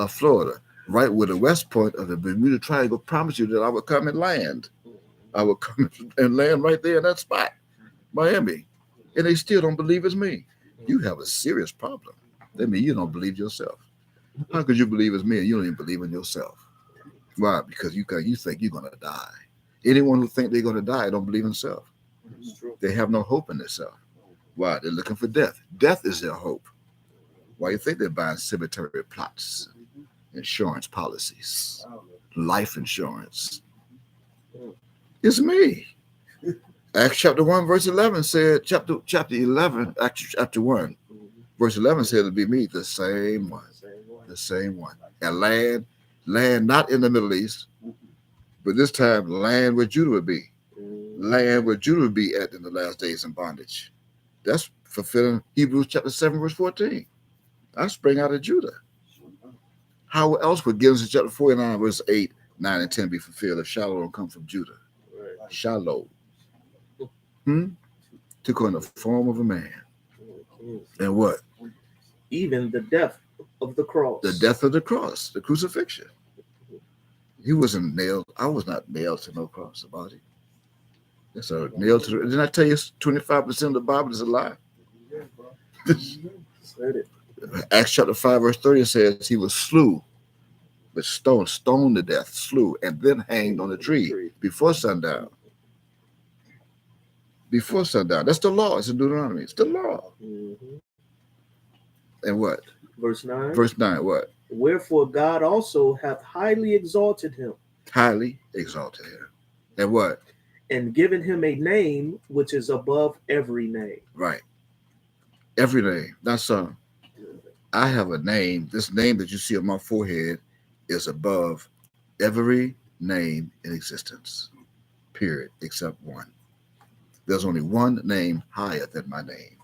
Florida, right where the west point of the Bermuda Triangle promised you that I would come and land. I would come and land right there in that spot, Miami. And they still don't believe it's me. You have a serious problem. That means you don't believe yourself. How could you believe it's me and you don't even believe in yourself? Why? Because you think you're going to die. Anyone who thinks they're going to die don't believe in self. They have no hope in themselves. Why? They're looking for death. Death is their hope. Why you think they're buying cemetery plots, insurance policies, life insurance? It's me. Acts chapter 1, verse 11 said, chapter 11, Acts chapter 1, verse 11 said it'll be me, the same one. The same one. And land not in the Middle East, but this time land where Judah would be. Land where Judah would be at in the last days in bondage. That's fulfilling Hebrews chapter 7, verse 14. I sprang out of Judah. How else would Genesis chapter 49, verse 8, 9, and 10 be fulfilled if Shiloh don't come from Judah? Shiloh. Took on the form of a man. And what? Even the death of the cross. The death of the cross, the crucifixion. He wasn't nailed. I was not nailed to no cross, the body. That's a nail to the. Didn't I tell you 25% of the Bible is a lie? Acts chapter 5, verse 30 says he was slew with stoned to death, slew, and then hanged on a tree before sundown. Before sundown. That's the law. It's in Deuteronomy. It's the law. And what? Verse 9. Verse 9, what? Wherefore God also hath highly exalted him. Highly exalted him. And what? And given him a name which is above every name. Right. Every name. That's I have a name. This name that you see on my forehead is above every name in existence. Period. Except one. There's only one name higher than my name.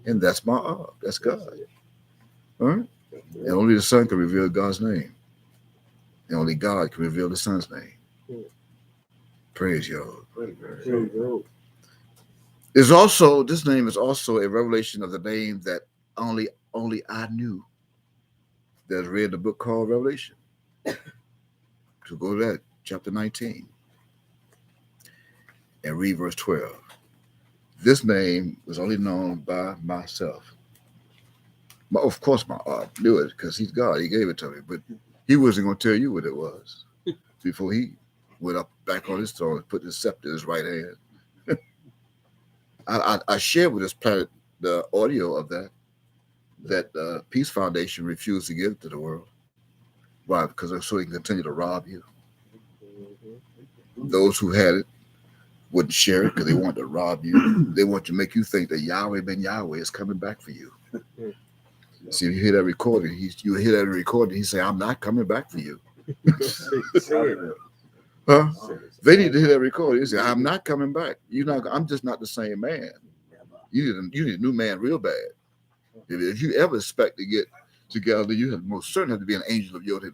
And that's my that's God. All right? And only the Son can reveal God's name. And only God can reveal the Son's name. Praise y'all. It's also, this name is also a revelation of the name that only I knew. That's read the book called Revelation. So go to that, chapter 19. And read verse 12. This name was only known by myself. Of course, my art knew it because he's God. He gave it to me. But he wasn't going to tell you what it was before he went up back on his throne and put the scepter in his right hand. I shared with this planet the audio of that Peace Foundation refused to give to the world. Why? Because so they can continue to rob you. Those who had it wouldn't share it because they want to rob you. They want to make you think that Yahweh ben Yahweh is coming back for you. See, if you hear that recording, he say, I'm not coming back for you. Huh? They need to hear that recording. He say, I'm not coming back. I'm just not the same man. You need a new man real bad. If you ever expect to get together, you have most certainly have to be an angel of Yod Heh.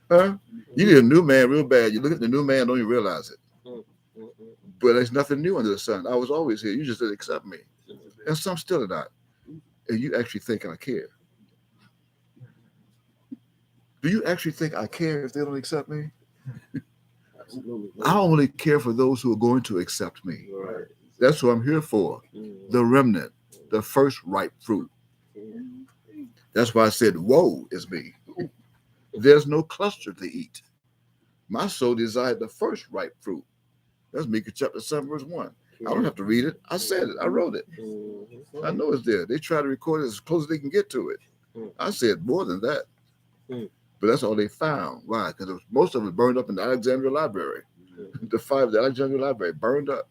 Huh? You need a new man real bad. You look at the new man, don't even realize it. But there's nothing new under the sun. I was always here. You just didn't accept me. And some still are not. And you actually think I care. Do you actually think I care if they don't accept me? I only care for those who are going to accept me. Right. That's what I'm here for. The remnant, the first ripe fruit. That's why I said, woe is me. There's no cluster to eat. My soul desired the first ripe fruit. That's Micah chapter 7, verse 1. I don't have to read it. I said it. I wrote it. I know it's there. They try to record it as close as they can get to it. I said more than that. But that's all they found. Why? Because most of it burned up in the Alexandria Library. The five of the Alexandria Library burned up.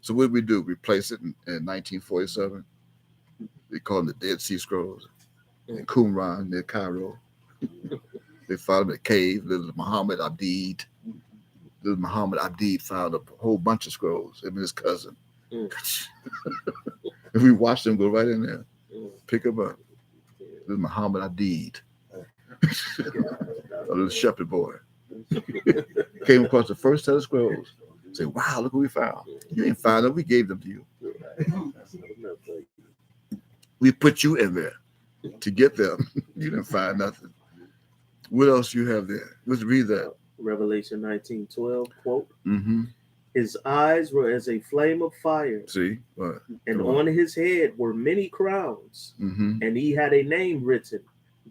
So what did we do? Replace it in 1947. They call them the Dead Sea Scrolls. In Qumran near Cairo. They found a cave. Little Muhammad Abdid found a whole bunch of scrolls. Him and his cousin. And we watched them go right in there, pick them up. Little Muhammad Abdid, a little shepherd boy, came across the first set of scrolls. Say, wow, look what we found. You didn't find them. We gave them to you. We put you in there to get them. You didn't find nothing. What else you have there? Let's read that. Revelation 19:12, quote, Mm-hmm. his eyes were as a flame of fire, See? What? and on his head were many crowns, Mm-hmm. and he had a name written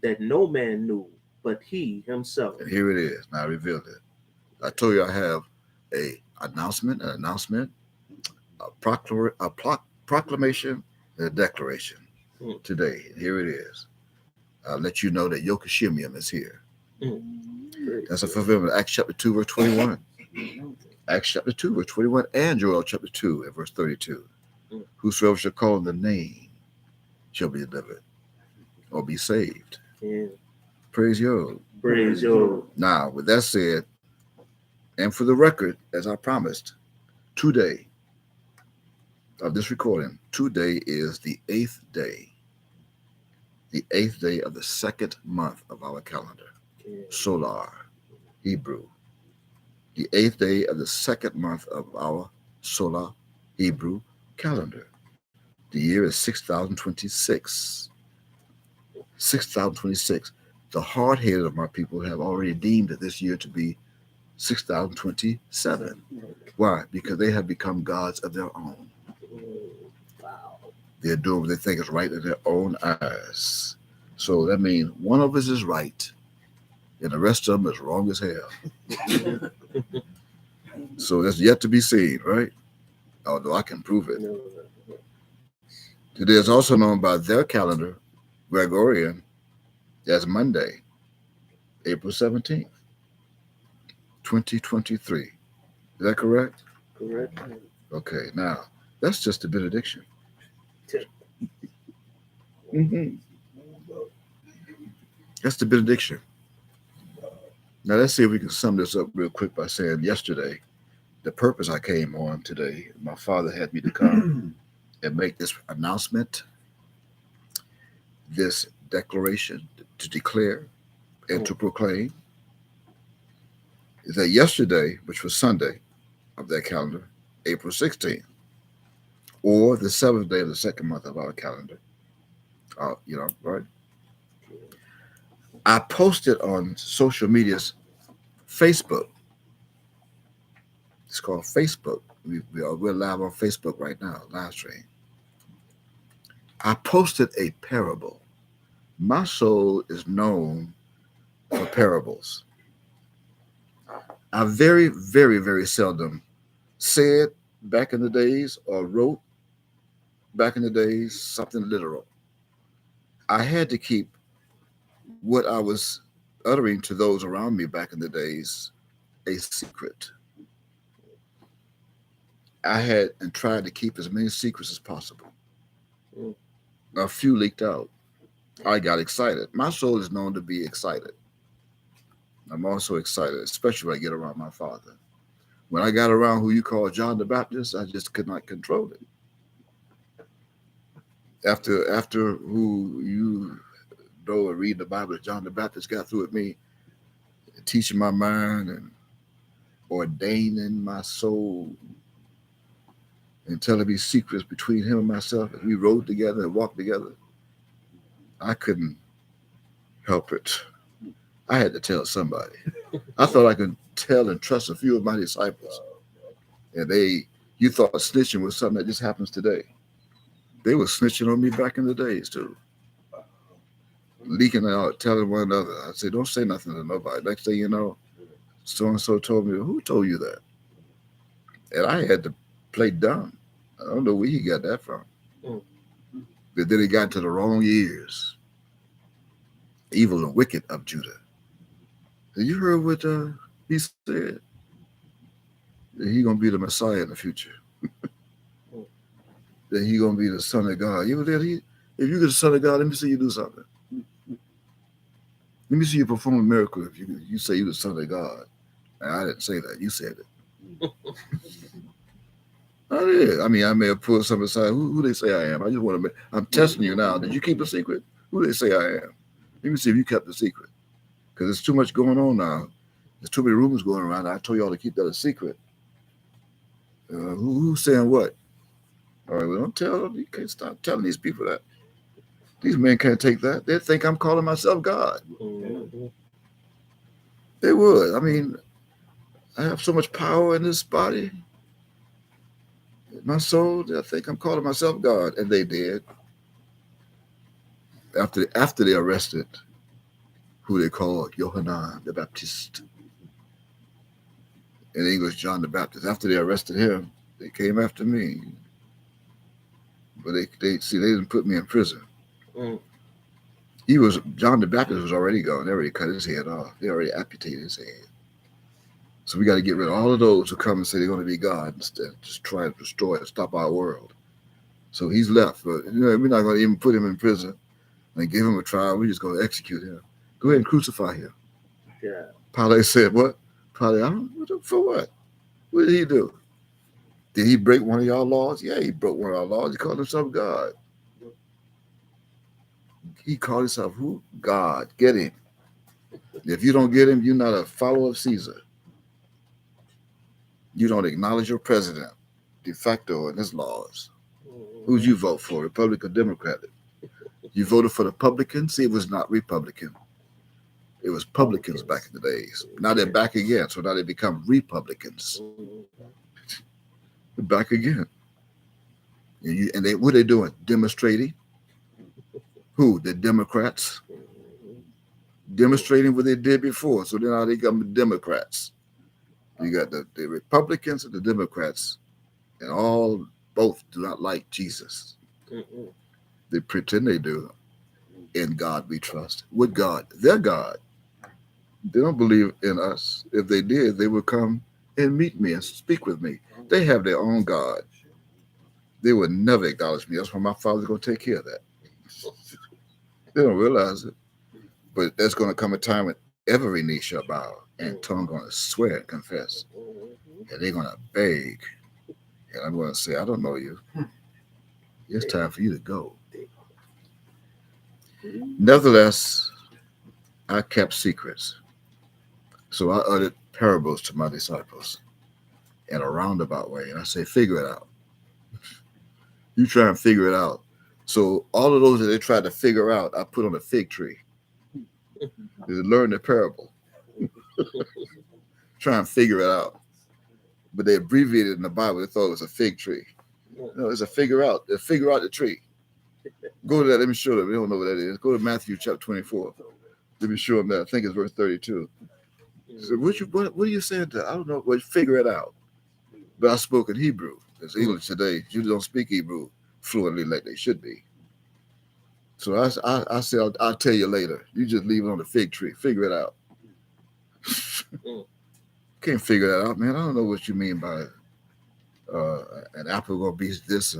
that no man knew but he himself. And here it is. Now I revealed it. I told you I have an announcement, a proclamation, and a declaration today. And here it is. I'll let you know that Yokashimium is here. That's a fulfillment of Acts chapter 2, verse 21. Acts chapter 2, verse 21, and Joel chapter 2, and verse 32. Whosoever shall call on the name shall be delivered or be saved. Yeah. Praise you. Praise you. Now, with that said, and for the record, as I promised, today of this recording, today is the 8th day. The 8th day of the second month of our calendar. Solar, Hebrew. The 8th day of the second month of our solar, Hebrew calendar. The year is 6026. 6026. The hard-headed of my people have already deemed this year to be 6027. Why? Because they have become gods of their own. They're doing what they think is right in their own eyes. So that means one of us is right, and the rest of them is wrong as hell. So that's yet to be seen, right? Although I can prove it. Today is also known by their calendar, Gregorian, as Monday, April 17th, 2023. Is that correct? Correct. Okay, now, that's just a benediction. Mm-hmm. That's the benediction. Now, let's see if we can sum this up real quick by saying yesterday, the purpose I came on today, my father had me to come and make this announcement, this declaration to declare and to proclaim, is that yesterday, which was Sunday of that calendar, April 16th, or the 7th day of the second month of our calendar, right? I posted on social media's Facebook. It's called Facebook. We're live on Facebook right now, live stream. I posted a parable. My soul is known for parables. I very, very, very seldom said back in the days or wrote back in the days something literal. I had to keep what I was uttering to those around me back in the days a secret. I had and tried to keep as many secrets as possible. A few leaked out. I got excited. My soul is known to be excited. I'm also excited, especially when I get around my father. When I got around who you call John the Baptist, I just could not control it. After who you know and read the Bible, John the Baptist got through with me, teaching my mind and ordaining my soul and telling me secrets between him and myself as we rode together and walked together. I couldn't help it. I had to tell somebody. I thought I could tell and trust a few of my disciples. And you thought snitching was something that just happens today. They were snitching on me back in the days too. Leaking out, telling one another. I said, don't say nothing to nobody. Next thing you know, so-and-so told me, who told you that? And I had to play dumb. I don't know where he got that from. But then he got into the wrong ears. Evil and wicked of Judah. You heard what he said? That he gonna be the Messiah in the future. That he gonna be the Son of God. You know that if you're the Son of God, let me see you do something. Let me see you perform a miracle. If you say you're the Son of God, and I didn't say that. You said it. I did. I mean, I may have pulled something aside. Who they say I am? I just want to. I'm testing you now. Did you keep a secret? Who they say I am? Let me see if you kept the secret. Because there's too much going on now. There's too many rumors going around. I told y'all to keep that a secret. Who's saying what? All right, well, don't tell them. You can't stop telling these people that. These men can't take that. They think I'm calling myself God. They would. I mean, I have so much power in this body, my soul. They think I'm calling myself God, and they did. After they arrested who they called Yohanan the Baptist, in English John the Baptist. After they arrested him, they came after me. But they didn't put me in prison. John the Baptist was already gone. They already cut his head off. They already amputated his head. So we got to get rid of all of those who come and say they're going to be God instead, just try to destroy and stop our world. So he's left. But we're not going to even put him in prison and give him a trial. We're just going to execute him. Go ahead and crucify him. Yeah. Pilate said, "What? Pilate, for what? What did he do? Did he break one of y'all laws? Yeah, he broke one of our laws. He called himself God. He called himself who? God. Get him. If you don't get him, you're not a follower of Caesar. You don't acknowledge your president, de facto, and his laws. Who'd you vote for, Republican or Democrat? You voted for the Republicans? See, it was not Republican. It was publicans back in the days. Now they're back again, so now they become Republicans. They're back again. And what are they doing? Demonstrating. Who? The Democrats. Demonstrating what they did before. So now they become Democrats. You got the Republicans and the Democrats, and both do not like Jesus. They pretend they do. In God we trust. What God? Their God. They don't believe in us. If they did, they would come and meet me and speak with me. They have their own God. They would never acknowledge me. That's why my Father's going to take care of that. They don't realize it. But there's going to come a time when every knee shall bow and tongue going to swear and confess. And they're going to beg. And I'm going to say, I don't know you. It's time for you to go. Nevertheless, I kept secrets. So I uttered parables to my disciples in a roundabout way. And I say, figure it out. You try and figure it out. So all of those that they tried to figure out, I put on a fig tree. They learn the parable. Try and figure it out. But they abbreviated it in the Bible. They thought it was a fig tree. No, it's a figure out. They figure out the tree. Go to that. Let me show them. They don't know what that is. Go to Matthew chapter 24. Let me show them that. I think it's verse 32. So what are you saying to? I don't know. Well, figure it out. But I spoke in Hebrew. It's English today. You don't speak Hebrew fluently like they should be. So I said, I'll tell you later. You just leave it on the fig tree. Figure it out. Can't figure that out, man. I don't know what you mean by an apple gonna be this,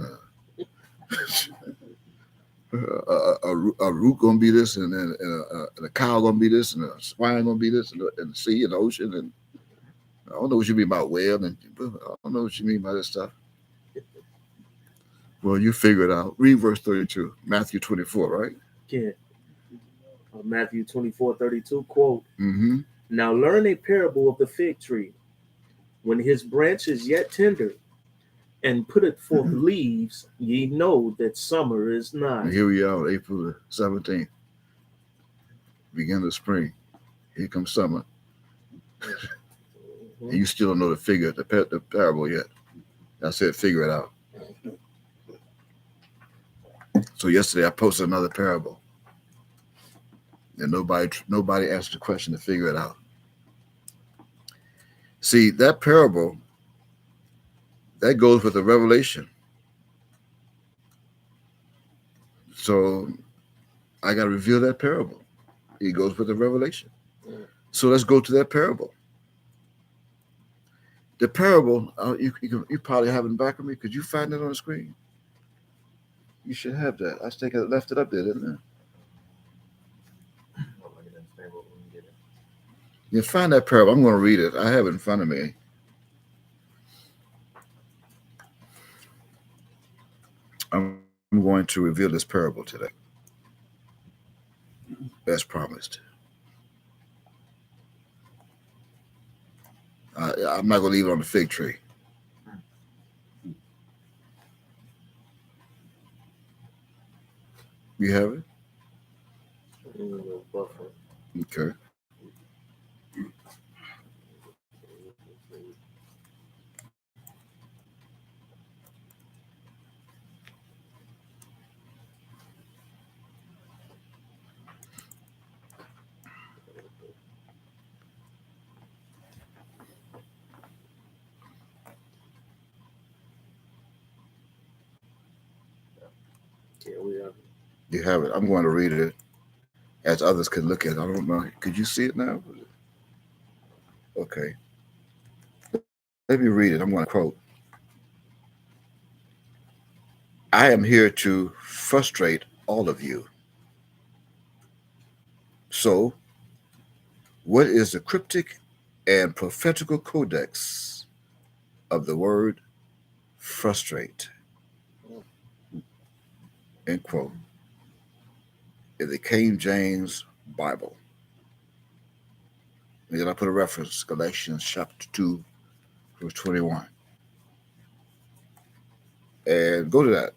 a root gonna be this, and a cow gonna be this, and a swine gonna be this, and the sea and the ocean, and I don't know what you mean by whale, and I don't know what you mean by this stuff. Well, you figure it out. Read verse 32, Matthew 24, right? Yeah. Matthew 24:32, quote, Mm-hmm. Now learn a parable of the fig tree. When his branch is yet tender, and putteth forth leaves, ye know that summer is nigh. And here we are, April the 17th. Beginning of spring. Here comes summer. And you still don't know the parable yet. I said, figure it out. So yesterday I posted another parable. And nobody asked the question to figure it out. See, that parable, that goes with the revelation. So I got to reveal that parable. It goes with the revelation. So let's go to that parable. The parable, you probably have it in back of me. Could you find it on the screen? You should have that. I think I left it up there, didn't I? You find that parable. I'm going to read it. I have it in front of me. I'm going to reveal this parable today, as promised. I'm not going to leave it on the fig tree. You have it? Okay. Yeah, we have. You have it. I'm going to read it as others can look at it. I don't know. Could you see it now? Okay. Let me read it. I'm going to quote. I am here to frustrate all of you. So, what is the cryptic and prophetical codex of the word frustrate? End quote. In the King James Bible. And then I put a reference, Galatians chapter 2, verse 21. And go to that,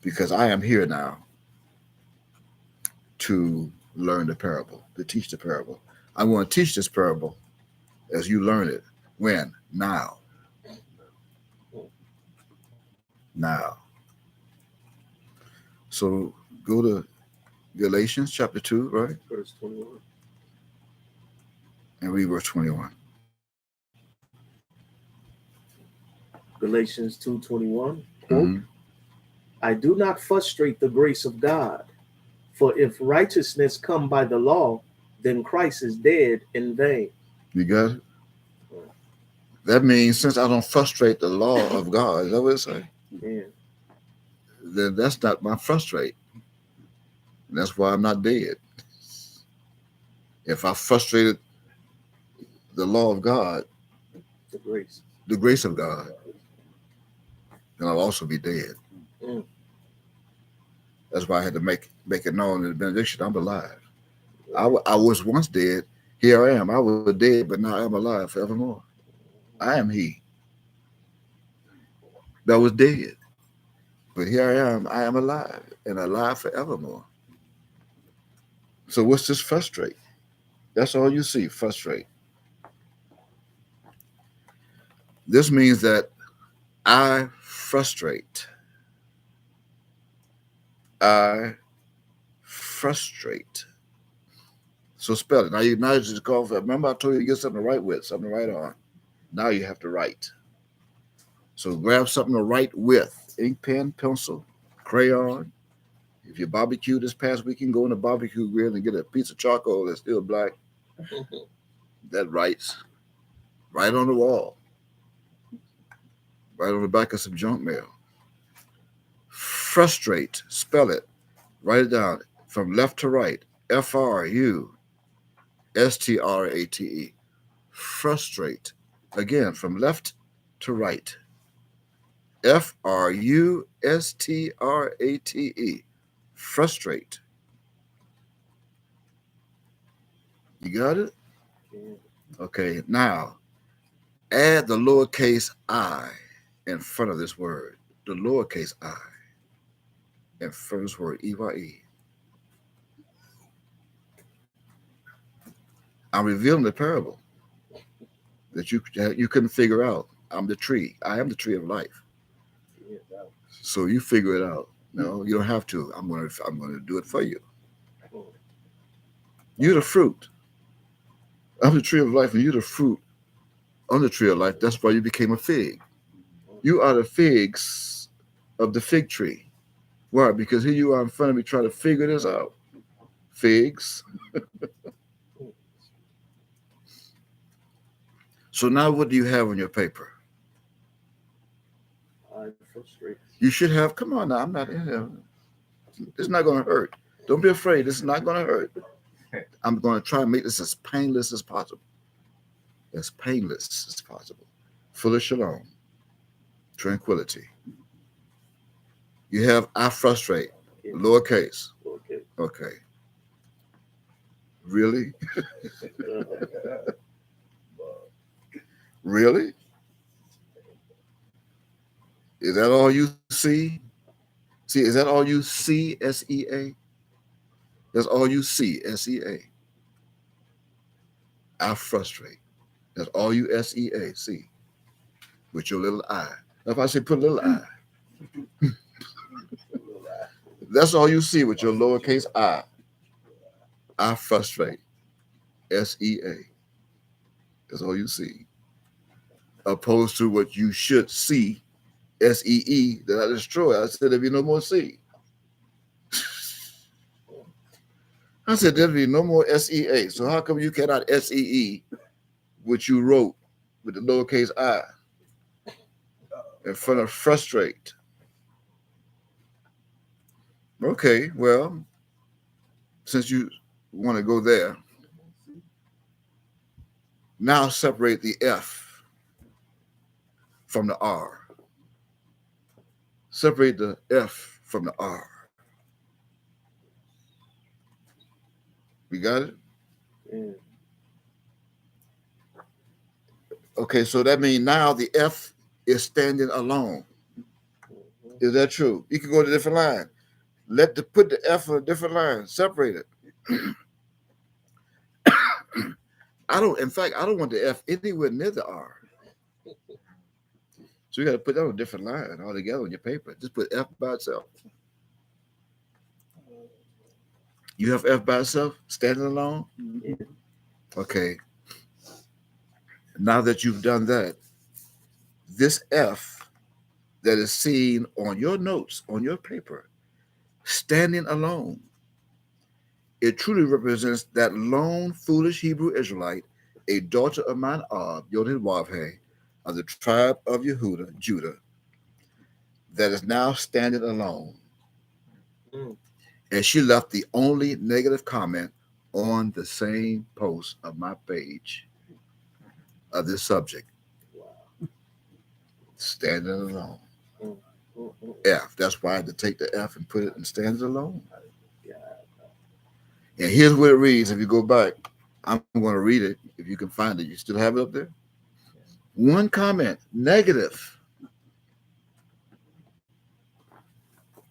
because I am here now to learn the parable, to teach the parable. I want to teach this parable as you learn it. When? Now. Now. So go to Galatians chapter 2, right? Verse 21. And read verse 21. Galatians 2:21. Quote, Mm-hmm. I do not frustrate the grace of God, for if righteousness come by the law, then Christ is dead in vain. You got it? That means since I don't frustrate the law of God, is that what it say? Yeah. Then that's not my frustrate. That's why I'm not dead. If I frustrated the law of God, the grace of God, then I'll also be dead. Mm. That's why I had to make it known in the benediction, I'm alive. I was once dead. Here I am. I was dead, but now I'm alive forevermore. I am he that was dead. But here I am alive, and alive forevermore. So what's this frustrate? That's all you see, frustrate. This means that I frustrate. I frustrate. So spell it. Now you just call for. Remember I told you to get something to write with, something to write on. Now you have to write. So grab something to write with. Ink pen, pencil, crayon. If you barbecue this past weekend, go in the barbecue grill and get a piece of charcoal that's still black. That writes. Right on the wall. Right on the back of some junk mail. Frustrate. Spell it. Write it down. From left to right. FRUSTRATE. Frustrate. Again, from left to right. FRUSTRATE. Frustrate. You got it? Okay, now add the lowercase I in front of this word. The lowercase I in front of this word, EYE. I'm revealing the parable that you couldn't figure out. I'm the tree. I am the tree of life. So you figure it out. No, you don't have to. I'm going to do it for you. You're the fruit. I'm the tree of life, and you're the fruit on the tree of life. That's why you became a fig. You are the figs of the fig tree. Why? Because here you are in front of me trying to figure this out. Figs. So now what do you have on your paper? I frustrate. You should have, come on now, I'm not in there. It's not going to hurt. Don't be afraid. This is not going to hurt. I'm going to try and make this as painless as possible. As painless as possible. Full of shalom, tranquility. You have I frustrate, Yeah. lowercase. Okay. Okay. Really? Really? Is that all you see? See, is that all you see, SEA? That's all you see, SEA. I frustrate. That's all you SEA see with your little eye. If I say put a little eye, that's all you see with your lowercase I. I frustrate. SEA. That's all you see. Opposed to what you should see, SEE, that I destroy. I said there'd be no more C. I said there'd be no more SEA. So how come you cannot SEE what you wrote with the lowercase I in front of frustrate? Okay, well, since you want to go there, now separate the F from the R. Separate the F from the R. We got it? Yeah. Okay, so that means now the F is standing alone. Is that true? You can go to a different line. Put the F on a different line. Separate it. I don't want the F anywhere near the R. So you got to put that on a different line altogether on your paper. Just put F by itself. You have F by itself, standing alone? Yeah. Okay. Now that you've done that, this F that is seen on your notes, on your paper, standing alone, it truly represents that lone, foolish Hebrew Israelite, a daughter of mine Yod Wavhe, of the tribe of Yehuda, Judah, that is now standing alone. Mm. And she left the only negative comment on the same post of my page of this subject. Wow. Standing alone. Mm. Mm. F. That's why I had to take the F and put it in standing alone. Yeah. And here's what it reads. If you go back, I'm going to read it. If you can find it, you still have it up there? One comment, negative.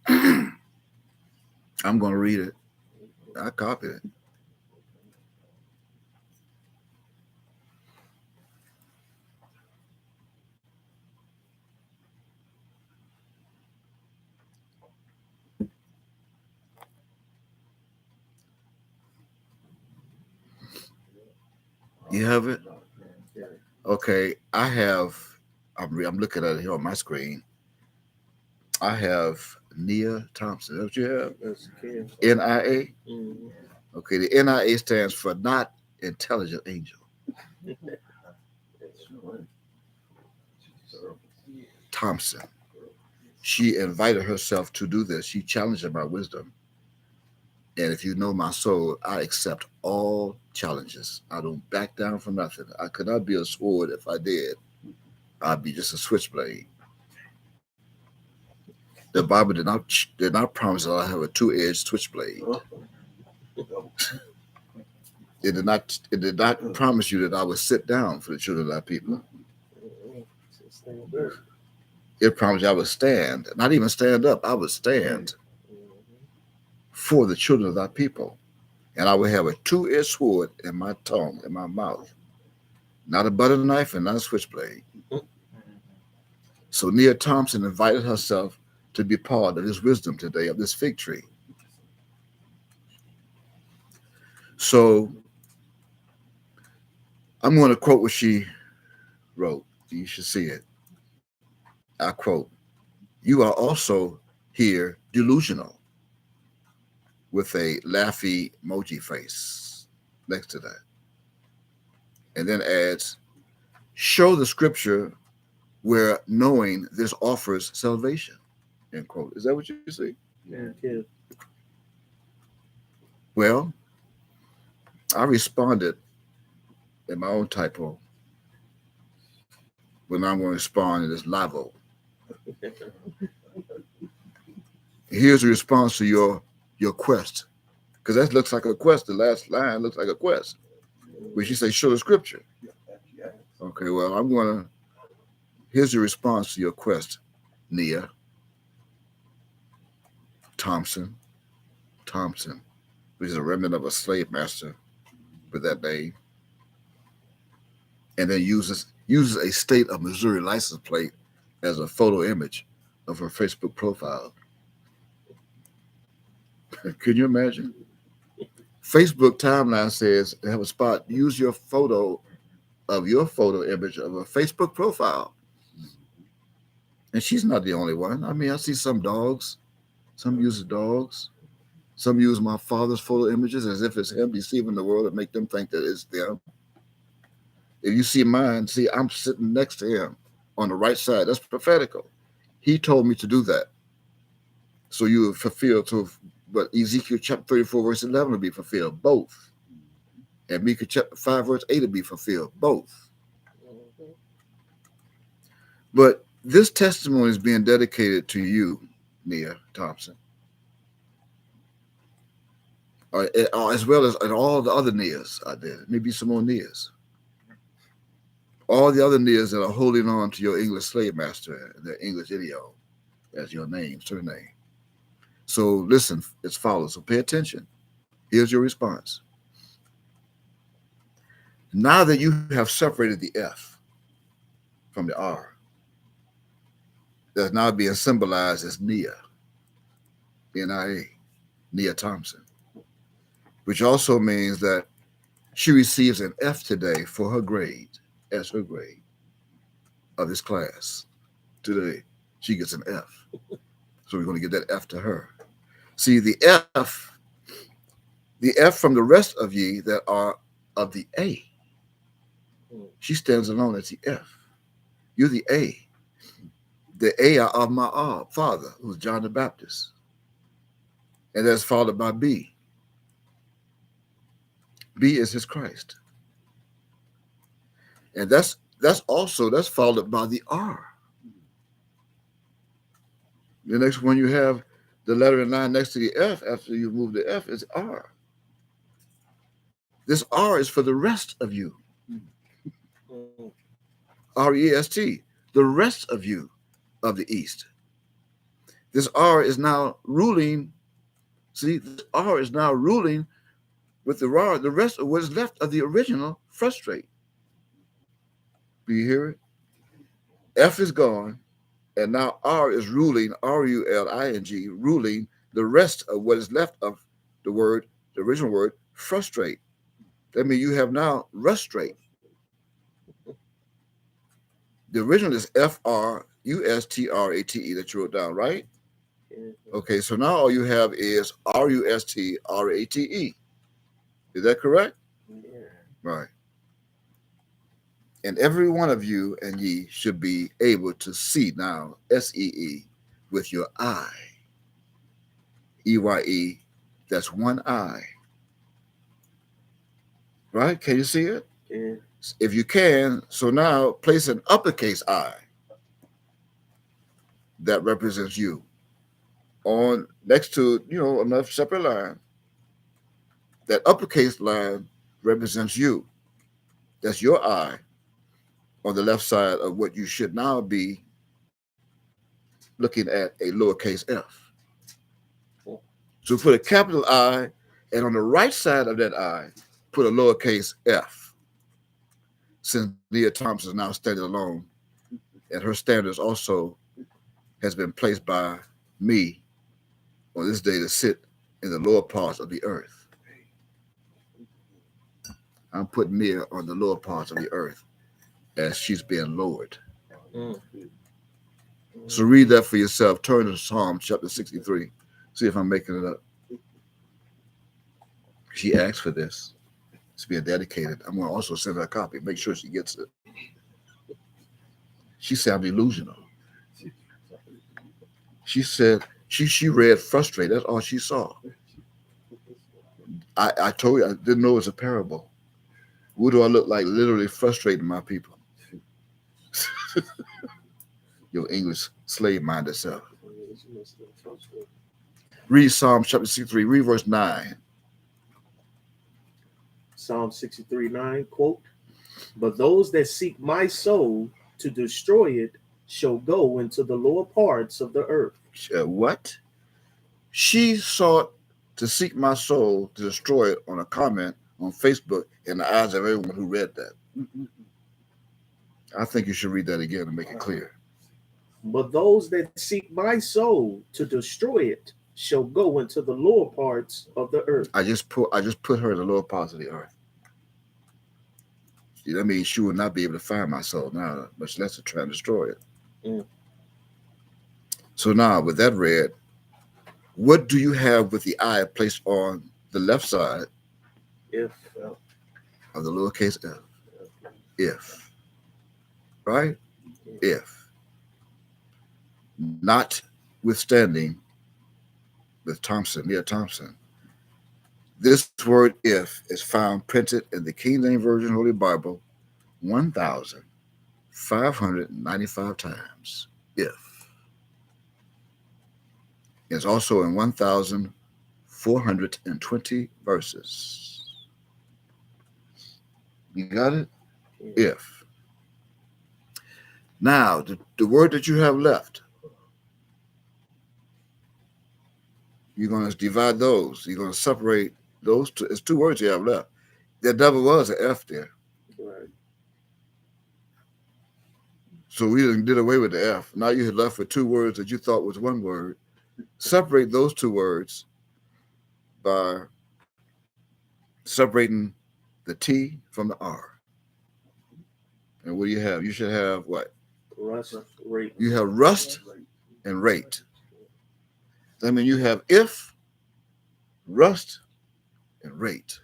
I'm going to read it. I copied it. You have it? Yeah. Okay. I'm looking at it here on my screen. I have Nia Thompson. That's what you have? That's Kim. NIA? Mm. Okay. The NIA stands for Not Intelligent Angel. Thompson. She invited herself to do this. She challenged my wisdom. And if you know my soul, I accept all challenges. I don't back down from nothing. I could not be a sword if I did. I'd be just a switchblade. The Bible did not promise that I have a two-edged switchblade. It did not promise you that I would sit down for the children of thy people. It promised I would stand, not even stand up. I would stand for the children of thy people, and I would have a two-edged sword in my tongue, in my mouth, not a butter knife and not a switchblade. So Nia Thompson invited herself to be part of this wisdom today, of this fig tree. So I'm going to quote what she wrote. You should see it. I quote, "You are also here delusional," with a laughy emoji face next to that. And then adds, show the scripture where knowing this offers salvation. End quote. Is that what you see? Yeah. Well, I responded in my own typo when I'm going to respond in this lavo. Here's the response to your quest, because that looks like a quest. The last line looks like a quest, which you say show the scripture. Okay, well, I'm going to. Here's the response to your quest, Nia Thompson, which is a remnant of a slave master with that name, and then uses a state of Missouri license plate as a photo image of her Facebook profile. Can you imagine? Facebook timeline says they have a spot. Use your photo image of a Facebook profile, and she's not the only one. I mean, I see some dogs. Some use dogs. Some use my father's photo images as if it's him deceiving the world and make them think that it's them. If you see mine, see, I'm sitting next to him on the right side. That's prophetical. He told me to do that. So you fulfill but Ezekiel chapter 34, verse 11 will be fulfilled, both. And Micah chapter 5, verse 8 will be fulfilled, both. But this testimony is being dedicated to you, Nia Thompson, as well as all the other Nias out there. Maybe some more Nias. All the other Nias that are holding on to your English slave master, their English idiom, as your name, surname. So listen as follows. So pay attention. Here's your response. Now that you have separated the F from the R, that's now being symbolized as Nia, N-I-A, Nia Thompson, which also means that she receives an F today for her grade, as her grade of this class. Today, she gets an F. So we're going to give that F to her. See, the F from the rest of ye that are of the A. She stands alone as the F. You're the A. The A are of my father, who's John the Baptist. And that's followed by B. B is his Christ. And that's followed by the R. The next one you have the letter in line next to the F after you move the F is R. This R is for the rest of you. R-E-S-T, the rest of you of the East. This R is now ruling. See, this R is now ruling with the rest of what is left of the original frustrate. Do you hear it? F is gone, and now R is ruling, R-U-L-I-N-G, ruling the rest of what is left of the original word, frustrate. That means you have now rustrate. The original is F-R-U-S-T-R-A-T-E that you wrote down, right? Okay, so now all you have is R-U-S-T-R-A-T-E. Is that correct? Yeah. Right. And every one of you and ye should be able to see now, S-E-E, with your eye. E-Y-E, that's one eye. Right? Can you see it? Yeah. If you can, so now place an uppercase I that represents you on next to, another separate line. That uppercase line represents you. That's your I on the left side of what you should now be looking at a lowercase f. So put a capital I, and on the right side of that I, put a lowercase f. Since Nia Thompson is now standing alone, and her standards also has been placed by me on this day to sit in the lower parts of the earth. I'm putting Nia on the lower parts of the earth as she's being lowered. So read that for yourself. Turn to Psalm chapter 63. See if I'm making it up. She asked for this. It's being dedicated. I'm going to also send her a copy. Make sure she gets it. She said I'm delusional. She said she read Frustrate. That's all she saw. I told you I didn't know it was a parable. What do I look like? Literally frustrating my people. Your English slave minded self. Read Psalm chapter 63, read verse 9. Psalm 63:9, quote, "But those that seek my soul to destroy it shall go into the lower parts of the earth." What? She sought to seek my soul to destroy it on a comment on Facebook in the eyes of everyone who read that. I think you should read that again to make it clear. But those that seek my soul to destroy it shall go into the lower parts of the earth. I just put her in the lower parts of the earth. That means she will not be able to find my soul now, much less to try and destroy it. Mm. So now, with that read, what do you have with the I placed on the left side If of the lowercase f? If. Right? If. Notwithstanding, with Thompson, Neil Thompson, this word if is found printed in the King James Version Holy Bible 1,595 times. If. It's also in 1,420 verses. You got it? If. Now, the word that you have left, you're going to divide those. You're going to separate those two. It's two words you have left. There never was an F there. Right. So we did away with the F. Now you're left with two words that you thought was one word. Separate those two words by separating the T from the R. And what do you have? You should have what? Rust, rate. You have rust and rate. That means you have if, rust, and rate.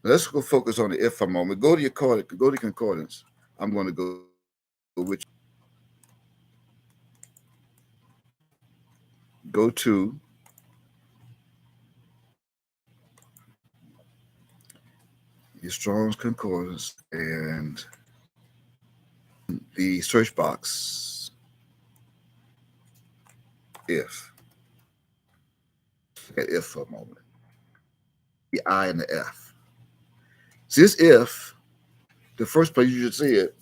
Now let's go focus on the if for a moment. Go to your concordance. I'm going to go with you. Go to your Strong's Concordance and the search box. If. Look at if for a moment. The I and the F. See, this if, the first place you should see it,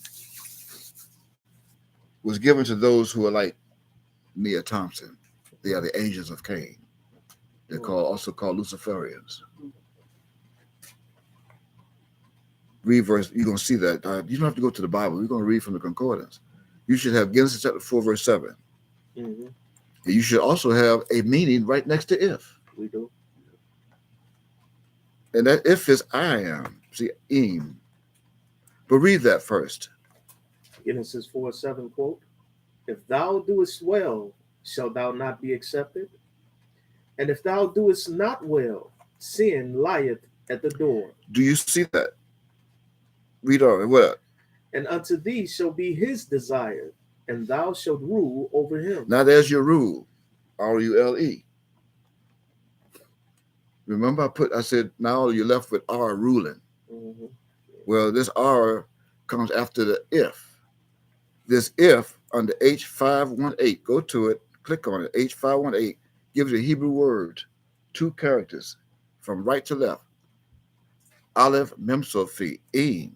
was given to those who are like Neil Thompson. They are the angels of Cain. They're also called Luciferians. Read verse, you're going to see that. You don't have to go to the Bible. We're going to read from the concordance. You should have Genesis chapter 4, verse 7. Mm-hmm. And you should also have a meaning right next to if. We do. And that if is I am. See, im. But read that first. Genesis 4:7, quote, "If thou doest well, shalt thou not be accepted? And if thou doest not well, sin lieth at the door. Do you see that? Read on. What? And unto thee shall be his desire, and thou shalt rule over him." Now there's your rule. R-U-L-E. Remember I said now you're left with R ruling. Mm-hmm. Well, this R comes after the if. This if under H518, go to it, click on it. H518 gives you a Hebrew word, two characters from right to left. Aleph, Mem, Sophie, Im.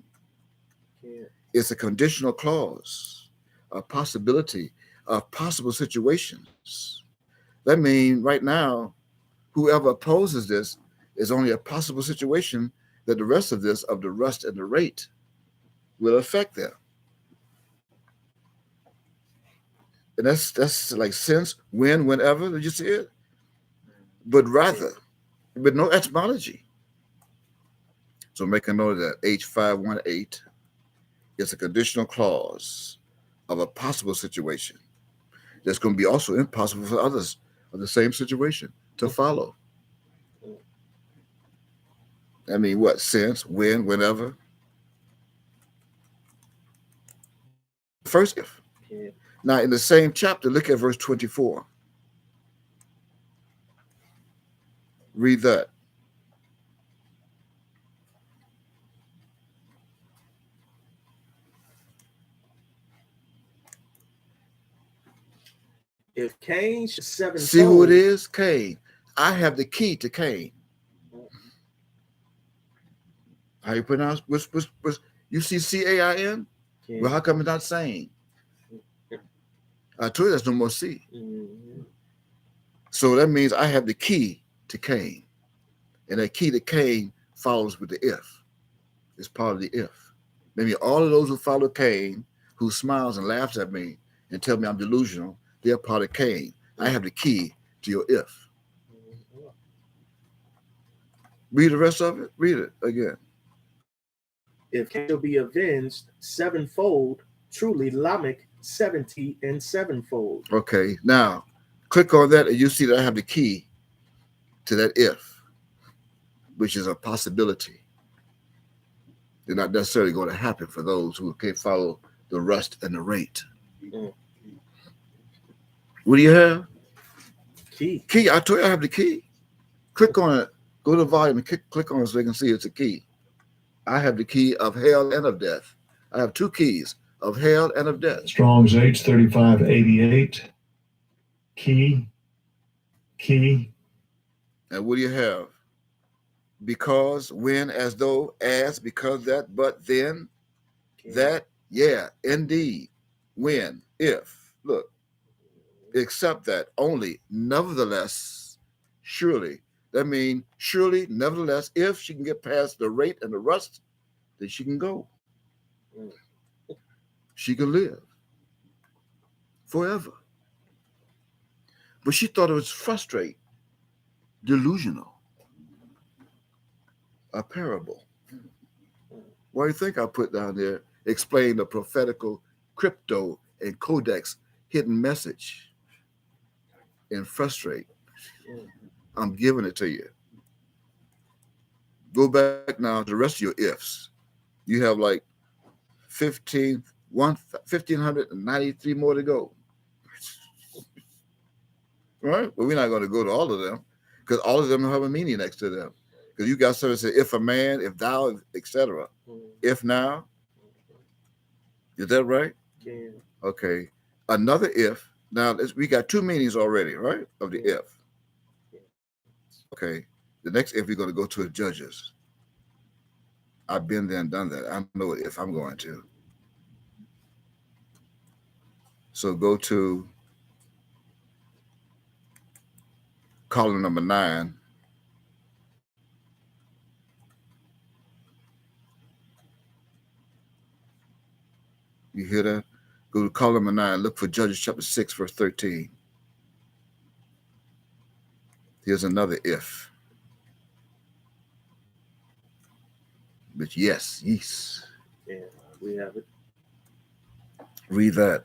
Yeah. It's a conditional clause, a possibility of possible situations. That means right now, whoever opposes this is only a possible situation that the rest of this, of the rust and the rate, will affect them. And that's like since, when, whenever, did you see it? But rather, but no etymology. So make a note of that. H518 is a conditional clause of a possible situation that's going to be also impossible for others of the same situation to follow. I mean, what? Since, when, whenever? first if. Yeah. Now, in the same chapter, look at verse 24. Read that. If Cain should sevenfold. See who it is? Cain. I have the key to Cain. How you pronounce? What's you see C-A-I-N? Yeah. Well, how come it's not saying? I told you there's no more C. Mm-hmm. So that means I have the key to Cain. And that key to Cain follows with the if. It's part of the if. Maybe all of those who follow Cain, who smiles and laughs at me and tell me I'm delusional, they're part of Cain. I have the key to your if. Read the rest of it. Read it again. If Cain shall be avenged sevenfold, truly Lamech 70 and sevenfold. Okay, now click on that and you see that I have the key to that if, which is a possibility. They're not necessarily going to happen for those who can't follow the rust and the rate. Mm. What do you have? Key. Key. I told you I have the key. Click on it. Go to the volume and click on it so they can see it's a key. I have the key of hell and of death. I have two keys, of hell and of death. Strong's H3588. Key. And what do you have? Because, when, as though, as, because that, but, then, that, yeah, indeed, when, if, look, except that, only, nevertheless, surely. That means surely, nevertheless, if she can get past the rate and the rust, then she can go. She can live forever. But she thought it was frustrate, delusional, a parable. Why do you think I put down there, explain the prophetical crypto and codex hidden message in frustrate? I'm giving it to you. Go back now to the rest of your ifs. You have like 1,593 more to go. Right? But we're not going to go to all of them because all of them have a meaning next to them. Because you got something that says, if a man, if thou, etc. If now. Is that right? Yeah. Okay. Another if. Now, we got two meanings already, right? Of the if. Okay. The next if we're going to go to Judges. I've been there and done that. I know what if I'm going to. So go to column number 9. You hear that? Go to column number 9. Look for Judges chapter 6, verse 13. Here's another if. But yes. Yeah, we have it. Read that.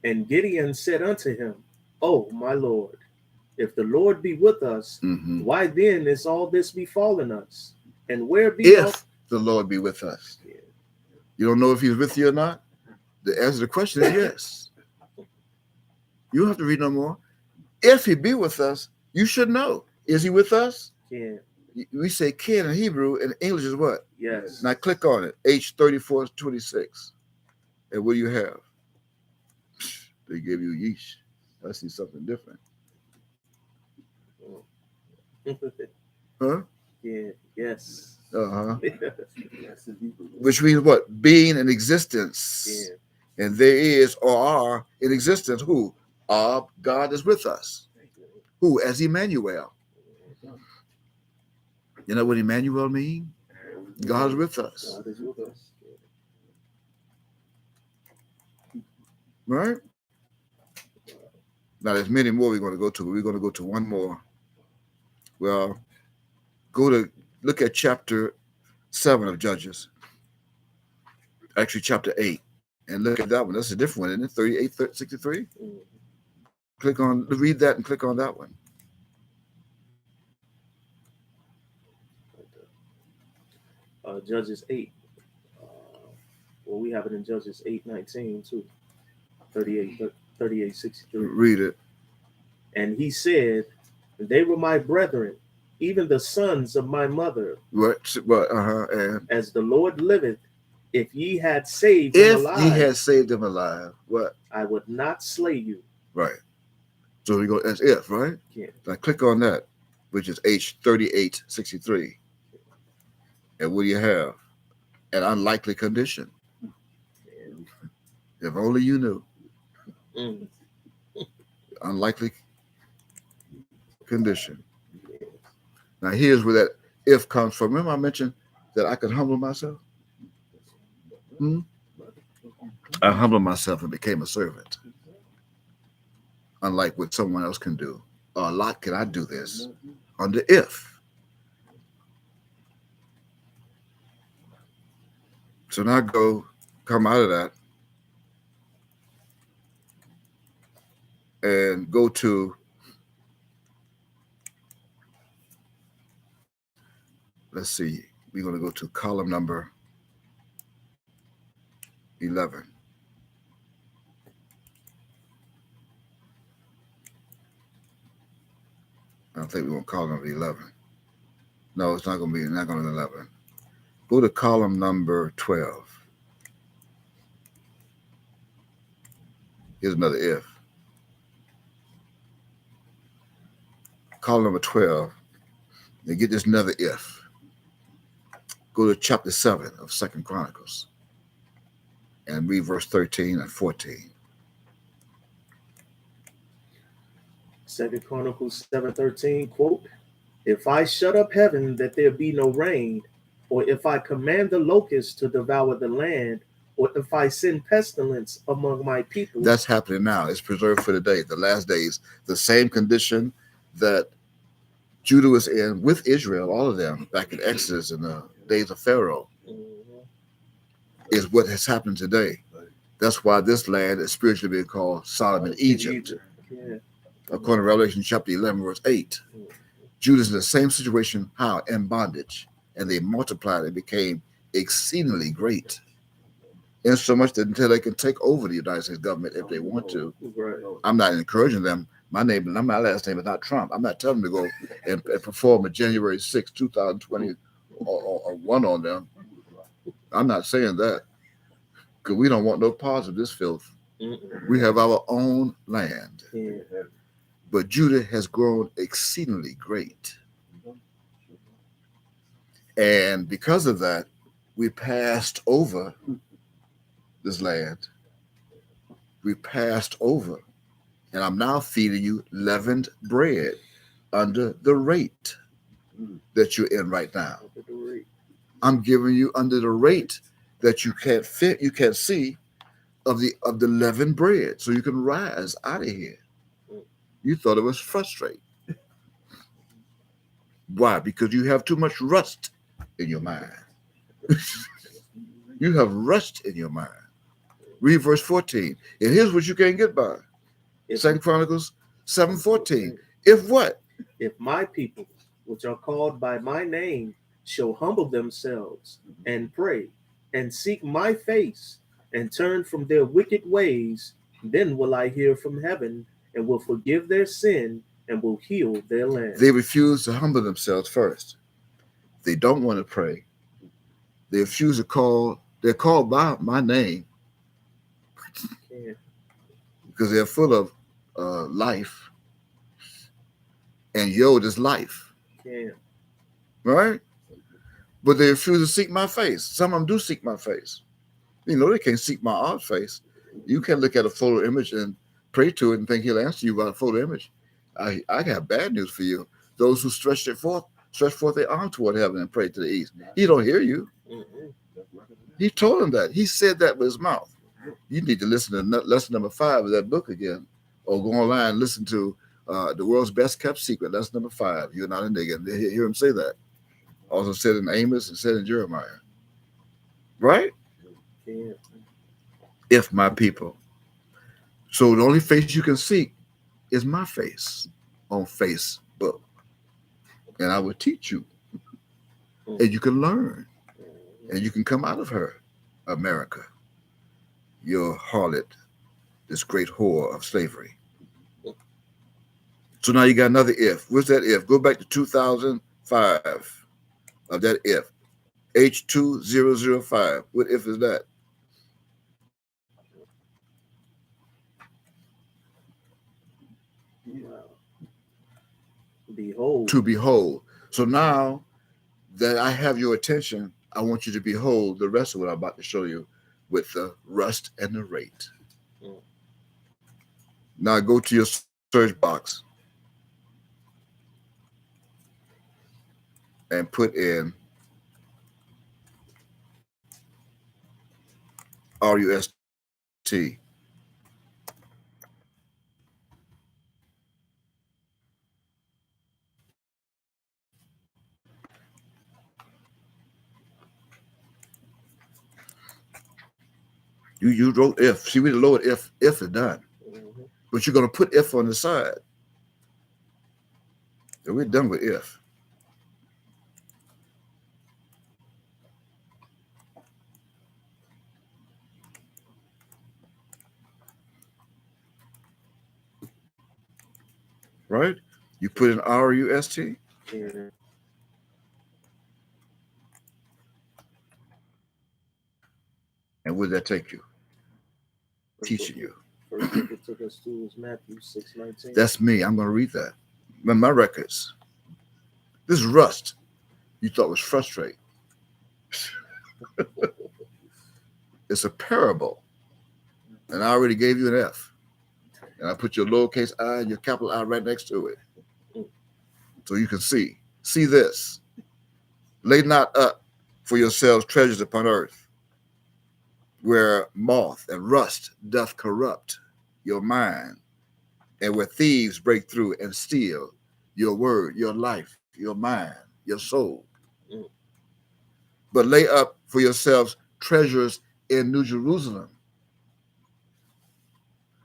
And Gideon said unto him, O my Lord, if the Lord be with us, why then is all this befallen us? And where be if the Lord be with us? Yeah. You don't know if he's with you or not? The answer to the question is yes. You don't have to read no more. If he be with us, you should know. Is he with us? Yeah. We say can in Hebrew, and English is what? Yes. Now click on it. H3426. And what do you have? They give you yeesh. I see something different. Huh? Yeah. Yes. Uh-huh. Which means what? Being in existence. Yeah. And there is or are in existence who? God is with us. Who? As Emmanuel. You know what Emmanuel means? God is with us. God is with us. Right? Now, there's many more we're going to go to, but we're going to go to one more. Well, look at chapter 7 of Judges. Actually, chapter 8. And look at that one. That's a different one, isn't it? 63. Read that and click on that one. Judges 8. Well, we have it in Judges 8:19 too. 38:63. Read it. And he said, they were my brethren, even the sons of my mother. What? And As the Lord liveth, if ye had saved if him alive, he had saved them alive, what? I would not slay you. Right. So we go. That's if, right? Yeah. Now click on that, which is H3863. And what do you have? An unlikely condition. If only you knew. Mm. Unlikely condition. Now here's where that if comes from. Remember I mentioned that I could humble myself? I humbled myself and became a servant. Unlike what someone else can do. A lot can I do this under if. So now come out of that and go to, let's see, we're going to go to column number 11. I don't think we're going to column number 11. No, it's not going to be 11. Go to column number 12. Here's another if. Column number 12. Then get this another if. Go to chapter 7 of 2nd Chronicles and read verse 13 and 14. 2nd Chronicles 7:13, quote, if I shut up heaven that there be no rain, or if I command the locusts to devour the land, or if I send pestilence among my people. That's happening now. It's preserved for the day, the last days. The same condition that Judah was in with Israel, all of them, back in Exodus in the days of Pharaoh, is what has happened today. That's why this land is spiritually being called Sodom and Egypt. Yeah. According to Revelation chapter 11, verse 8. Judah's in the same situation, how? In bondage. And they multiplied and became exceedingly great. In so much that until they can take over the United States government if they want to. Right. I'm not encouraging them. My last name is not Trump. I'm not telling them to go and perform a January 6, 2020 or one on them. I'm not saying that. Because we don't want no parts of this filth. We have our own land. Yeah. But Judah has grown exceedingly great. And because of that, we passed over this land. We passed over. And I'm now feeding you leavened bread under the rate that you're in right now. I'm giving you under the rate that you can't fit, you can't see of the leavened bread. So you can rise out of here. You thought it was frustrate. Why? Because you have too much rust in your mind. You have rust in your mind. Read verse 14. And here's what you can't get by. 2 Chronicles 7:14. If what? If my people, which are called by my name, shall humble themselves and pray and seek my face and turn from their wicked ways, then will I hear from heaven and will forgive their sin and will heal their land. They refuse to humble themselves first. They don't want to pray. They refuse to call. They're called by my name because they're full of life. And Yod is life. Right? But they refuse to seek my face. Some of them do seek my face. You know, they can't seek my God's face. You can't look at a photo image and pray to it and think he'll answer you by a photo image. I have bad news for you. Those who stretch forth their arm toward heaven and pray to the east. He don't hear you. He told him that. He said that with his mouth. You need to listen to lesson number 5 of that book again, or go online and listen to The World's Best Kept Secret, lesson number 5. You're not a nigga. Hear him say that. Also said in Amos and said in Jeremiah. Right? Yeah. If my people. So the only face you can seek is my face on Facebook. And I will teach you. And you can learn. And you can come out of her, America. your harlot, this great whore of slavery. So now you got another if. What's that if? Go back to 2005 of that if. H2005. What if is that? Behold. To behold. So now that I have your attention, I want you to behold the rest of what I'm about to show you with the rust and the rate. Now go to your search box and put in RUST. You wrote if. See, we lowered if is done. But you're going to put if on the side. And we're done with if. Right? You put in RUST. Yeah. And where did that take you? Teaching you. First book it took us to was Matthew 6:19. That's me. I'm going to read that. My records. This is rust. You thought was frustrate. It's a parable. And I already gave you an F. And I put your lowercase I and your capital I right next to it. So you can see. See this. Lay not up for yourselves treasures upon earth, where moth and rust doth corrupt your mind, and where thieves break through and steal your word, your life, your mind, your soul. But lay up for yourselves treasures in New Jerusalem,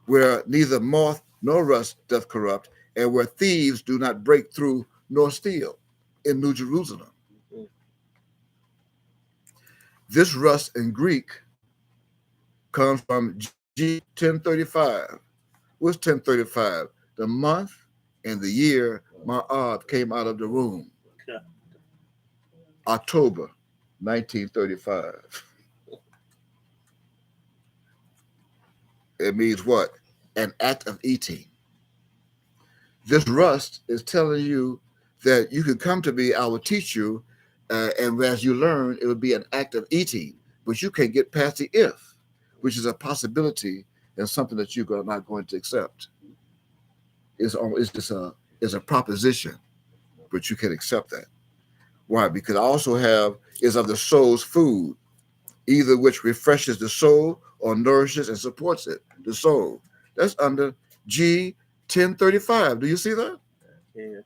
where neither moth nor rust doth corrupt, and where thieves do not break through nor steal, in New Jerusalem. This rust in Greek comes from G 1035. What's 1035? The month and the year Ma'ab came out of the womb. October 1935. It means what? An act of eating. This rust is telling you that you can come to me, I will teach you, and as you learn, it will be an act of eating, but you can't get past the if, which is a possibility and something that you're not going to accept. It's a proposition, but you can accept that. Why? Because I also have is of the soul's food, either which refreshes the soul or nourishes and supports it, the soul. That's under G 1035. Do you see that? Yeah.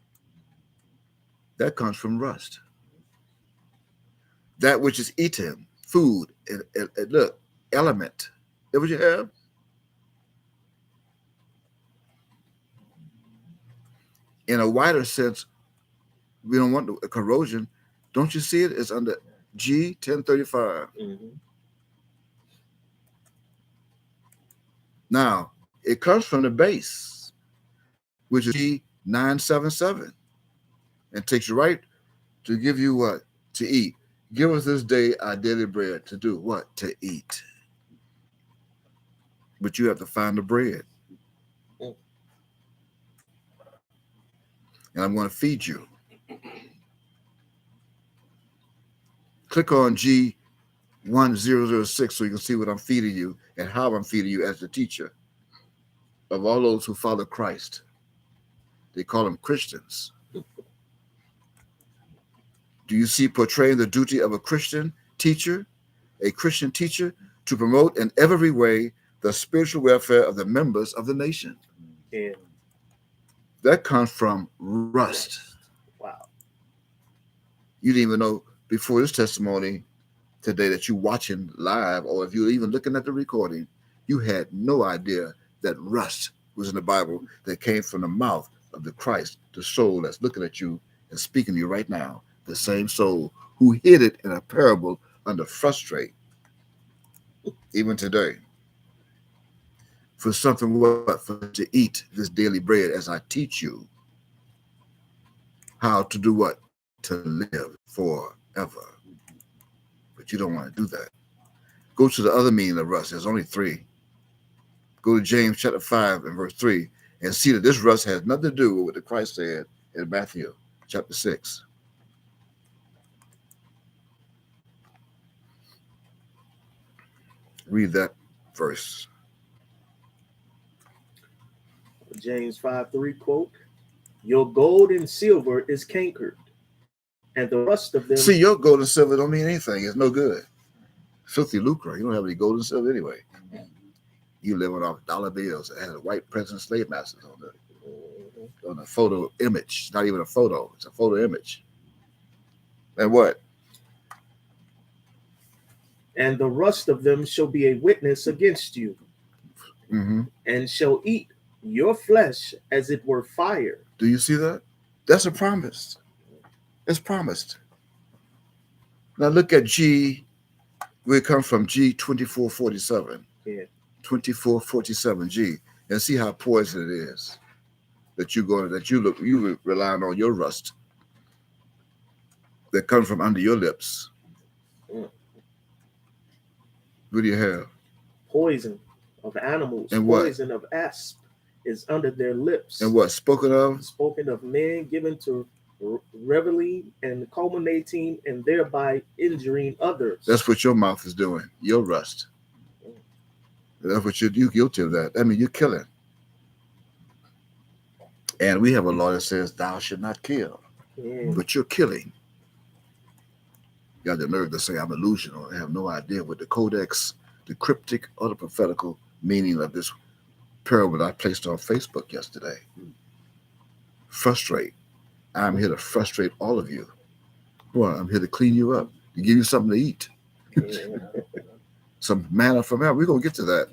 That comes from rust. That which is eaten, food, and look, element. That what you have? In a wider sense, we don't want a corrosion. Don't you see it? It's under G 1035. Now, it comes from the base, which is G 977, and takes you right to give you what? To eat. Give us this day our daily bread. To do what? To eat. But you have to find the bread. And I'm going to feed you. Click on G1006 so you can see what I'm feeding you and how I'm feeding you as the teacher of all those who follow Christ. They call them Christians. Do you see portraying the duty of a Christian teacher to promote in every way the spiritual welfare of the members of the nation? Yeah. That comes from rust. Wow. You didn't even know before this testimony today that you're watching live, or if you're even looking at the recording, you had no idea that rust was in the Bible that came from the mouth of the Christ, the soul that's looking at you and speaking to you right now, the same soul who hid it in a parable under frustrate, even today. for something what? For to eat this daily bread as I teach you how to do what? To live forever. But you don't want to do that. Go to the other meaning of rust. There's only three. Go to James chapter 5 and verse 3 and see that this rust has nothing to do with what the Christ said in Matthew chapter 6. Read that verse. James 5:3 quote, your gold and silver is cankered, and the rust of them. See, your gold and silver don't mean anything. It's no good. Filthy lucre. You don't have any gold and silver anyway. You living off dollar bills that had white present slave masters on the photo image. It's not even a photo. It's a photo image. And what? And the rust of them shall be a witness against you, and shall eat your flesh as it were fire. Do you see that? That's a promise. It's promised. Now look at G. We come from G 2447. Yeah. 2447 G, and see how poison it is that you relying on your rust that comes from under your lips. What do you have? Poison of animals, and what? Poison of asp is under their lips. And what? Spoken of men given to reveling and culminating and thereby injuring others. That's what your mouth is doing. Your rust. That's what you're guilty of that. I mean, you're killing. And we have a law that says thou should not kill. But you're killing. You got the nerve to say I'm delusional. I have no idea what the codex, the cryptic or the prophetical meaning of this parable that I placed on Facebook yesterday. Frustrate. I'm here to frustrate all of you. Boy, I'm here to clean you up, to give you something to eat. Some manna from heaven. We're going to get to that.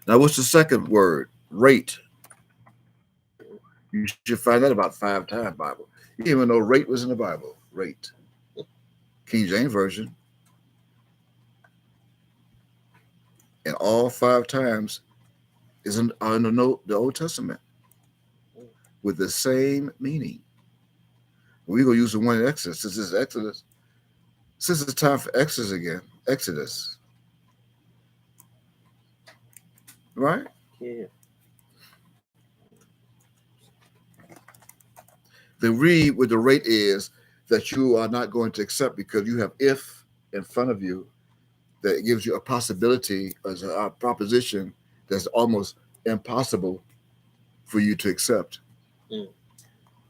Now, what's the second word? Rate. You should find that about 5 times, Bible. You didn't even know rate was in the Bible. Rate. King James Version. And all 5 times is in the Old Testament with the same meaning. We're going to use the one in Exodus. Since it's time for Exodus again. Exodus. Right? Yeah. The read with the rate is that you are not going to accept because you have if in front of you that gives you a possibility as a proposition that's almost impossible for you to accept.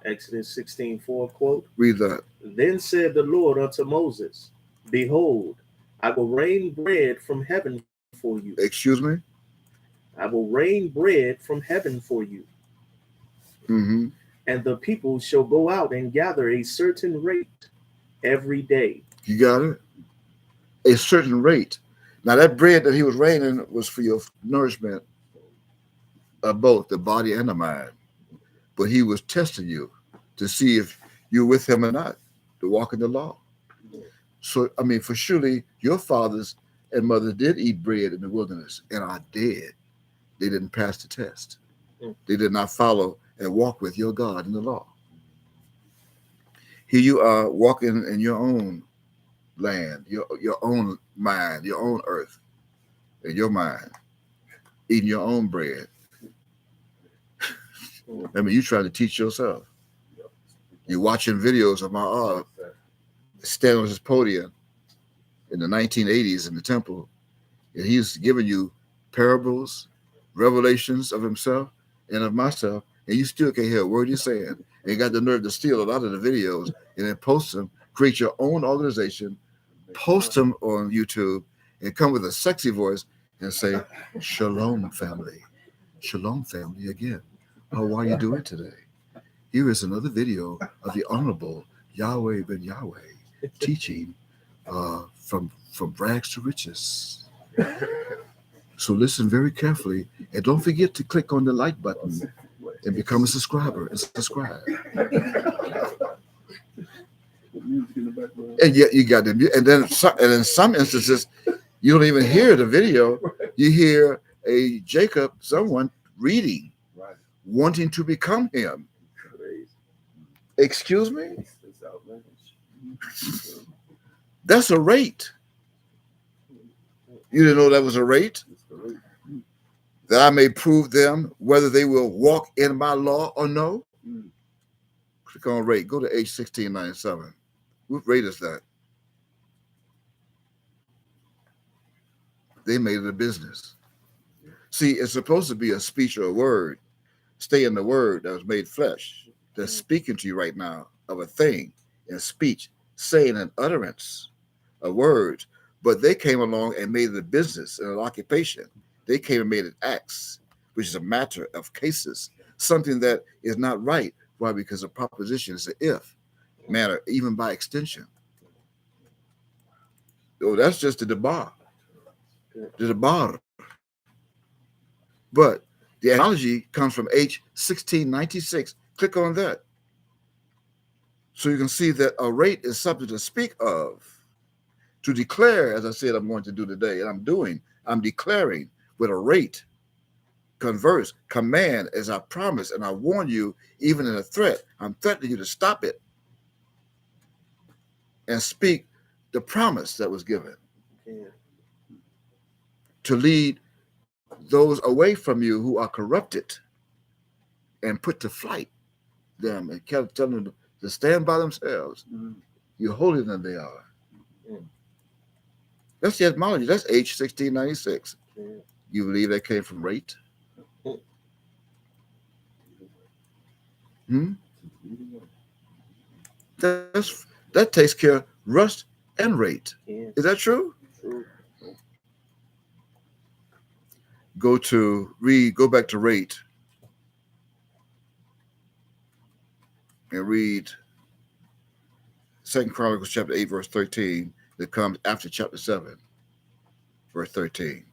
Exodus 16:4 quote. Read that. Then said the Lord unto Moses, behold, I will rain bread from heaven for you. Excuse me? I will rain bread from heaven for you. And the people shall go out and gather a certain rate every day. You got it? A certain rate. Now that bread that he was raining was for your nourishment of both the body and the mind. But he was testing you to see if you're with him or not, to walk in the law. So, I mean, for surely your fathers and mothers did eat bread in the wilderness and are dead. They didn't pass the test. They did not follow and walk with your God in the law. Here you are walking in your own land, your own mind, your own earth, in your mind, eating your own bread. I mean, you trying to teach yourself. You're watching videos of my standing on his podium in the 1980s in the temple, and he's giving you parables, revelations of himself and of myself, and you still can't hear a word he's saying. And you got the nerve to steal a lot of the videos and then post them, create your own organization, post them on YouTube, and come with a sexy voice and say, Shalom, family. Shalom, family, again. How are you doing today? Here is another video of the Honorable Yahweh ben Yahweh teaching from rags to riches. So listen very carefully, and don't forget to click on the like button and become a subscriber and subscribe. And yet you got the and then in some instances you don't even hear the video. You hear a Jacob, someone reading, Right. wanting to become him. Crazy. Excuse me? It's outlandish. That's a rate. You didn't know that was a rate? It's correct. That I may prove them whether they will walk in my law or no? Mm. Click on rate. Go to H1697. What rate is that? They made it a business. See, it's supposed to be a speech or a word. Stay in the word that was made flesh, that's speaking to you right now of a thing in speech, saying an utterance, a word. But they came along and made it a business and an occupation. They came and made it acts, which is a matter of cases, something that is not right. Why? Because a proposition is an if matter, even by extension. Oh, that's just the debar. The debar. But the analogy comes from H1696. Click on that. So you can see that a rate is something to speak of, to declare, as I said I'm going to do today, and I'm declaring with a rate, converse, command, as I promise, and I warn you, even in a threat, I'm threatening you to stop it and speak the promise that was given to lead those away from you who are corrupted and put to flight them and kept telling them to stand by themselves. Mm. You're holier than they are. That's the etymology. That's H1696. You believe that came from rate? That takes care of rust and rate. Is that true? True. Go back to rate and read 2 Chronicles chapter 8, verse 13, that comes after chapter 7, verse 13.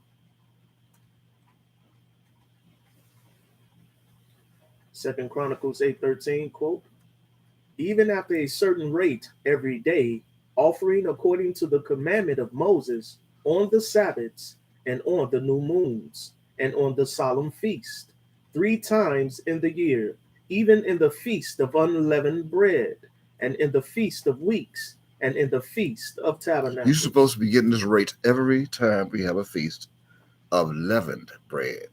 Second Chronicles 8:13, quote, even after a certain rate every day, offering according to the commandment of Moses on the Sabbaths and on the new moons and on the solemn feast, 3 times in the year, even in the feast of unleavened bread, and in the feast of weeks, and in the feast of tabernacles. You're supposed to be getting this rate every time we have a feast of leavened bread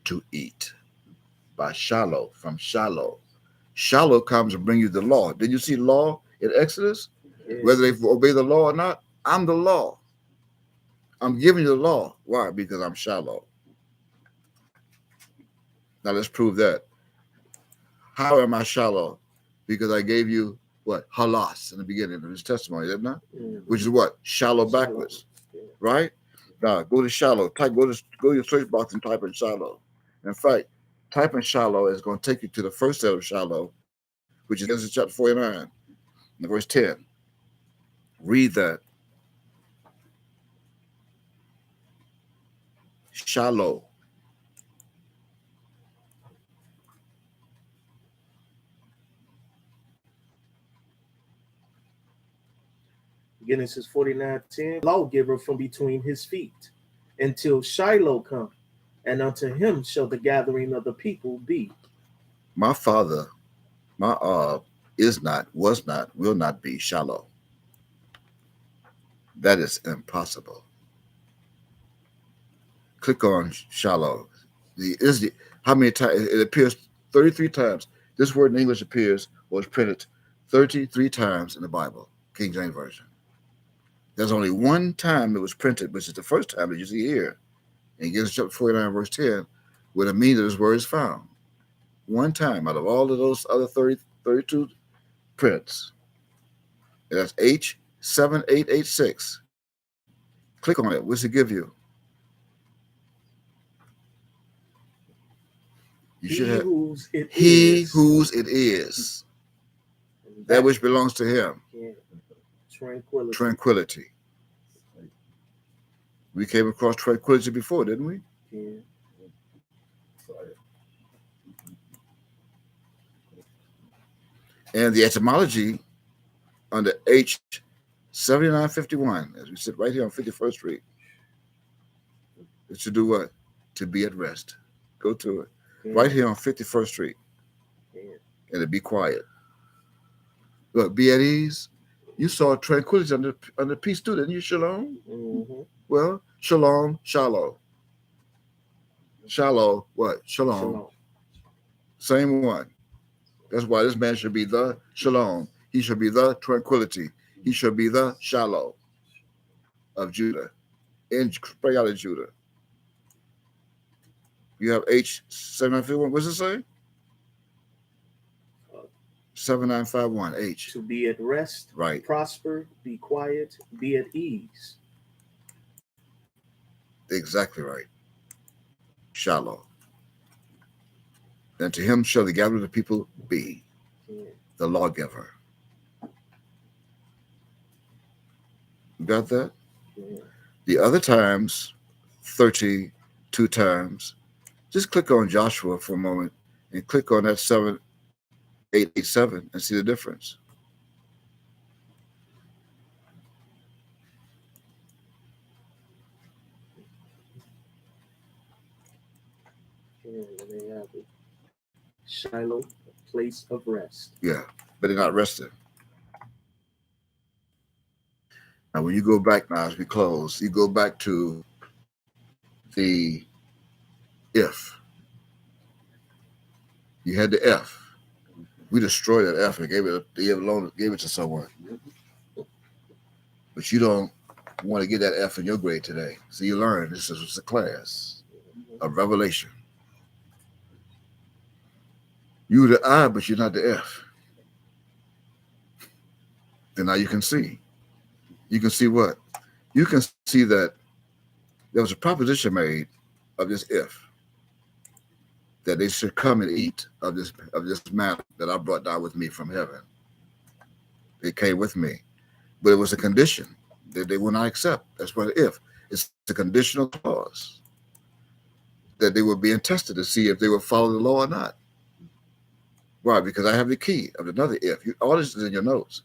to eat by Shiloh, from Shiloh. Shiloh comes to bring you the law. Did you see law in Exodus? Yeah. Whether they obey the law or not, I'm the law. I'm giving you the law. Why? Because I'm Shiloh. Now let's prove that. How am I Shiloh? Because I gave you what? Halas in the beginning of his testimony, didn't I? Which is what? Shiloh backwards. Right? Now go to Shiloh. Go to your search box and type in Shiloh. In fact, type in Shiloh is going to take you to the first set of Shiloh, which is Genesis chapter 49, verse 10. Read that. Shiloh. Genesis 49:10, lawgiver from between his feet, until Shiloh come, and unto him shall the gathering of the people be. My father, my is not, was not, will not be Shiloh. That is impossible. Click on Shiloh. How many times? It appears 33 times. This word in English appears or is printed 33 times in the Bible, King James Version. There's only one time it was printed, which is the first time that you see here, in Genesis chapter 49, verse 10, where the meaning of this word is found. One time out of all of those other 32 prints. And that's H7886. Click on it. What's it give you? You should have whose it he is. whose it is. That which belongs to him. Yeah. Tranquility. Tranquility. We came across tranquility before, didn't we? Yeah. And the etymology under H7951, as we sit right here on 51st Street, it's to do what? to be at rest. Go to it. Yeah. Right here on 51st Street. Yeah. And to be quiet. Look, be at ease. You saw tranquility under peace too, didn't you, Shalom? Mm-hmm. Well, Shalom, Shalom. Shalom, what? Shalom. Shalom. Same one. That's why this man should be the Shalom. He should be the tranquility. He should be the Shalom of Judah. In spring out of Judah. You have H7951. What's it say? 7951 H. To be at rest, Right. prosper, be quiet, be at ease. Exactly right. Shalom. And to him shall the gathering of the people be, the lawgiver. You got that? Yeah. The other times, 32 times, just click on Joshua for a moment and click on that 7887 and see the difference. And they have it. Shiloh, a place of rest. Yeah, but they're not rested. Now, when you go back now, as we close, you go back to the if. You had the F. We destroyed that F and gave it to someone. But you don't want to get that F in your grade today. So you learn this is a class of revelation. You're the I, but you're not the F. And now you can see. You can see what? You can see that there was a proposition made of this if. That they should come and eat of this manna that I brought down with me from heaven. It came with me. But it was a condition that they will not accept. That's what if. It's a conditional clause. That they were being tested to see if they would follow the law or not. Why? Because I have the key of another if. All this is in your notes.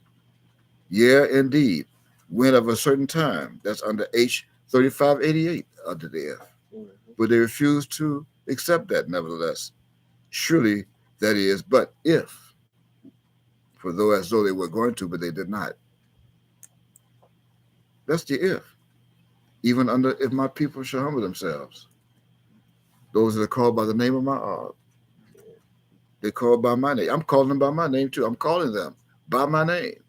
Yeah, indeed. When of a certain time, that's under H3588 under the if. But they refused to accept that nevertheless. Surely that is, but if. For though as though they were going to, but they did not. That's the if. Even under if my people shall humble themselves. Those that are called by the name of my God. They're called by my name. I'm calling them by my name too. I'm calling them by my name.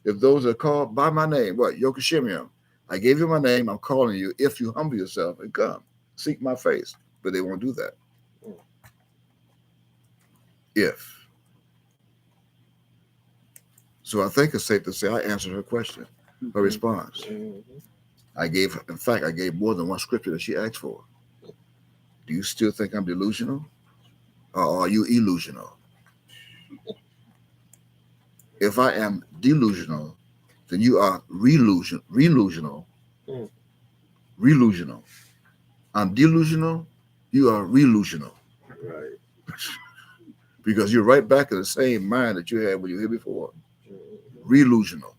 If those are called by my name, what? Yokashimium. I gave you my name. I'm calling you if you humble yourself and come. Seek my face. But they won't do that. If. So I think it's safe to say I answered her question, her response. I gave more than one scripture that she asked for. Do you still think I'm delusional? Or are you illusional? If I am delusional, then you are relusional. Relusional. I'm delusional, you are relusional. Right. Because you're right back in the same mind that you had when you were here before. Relusional.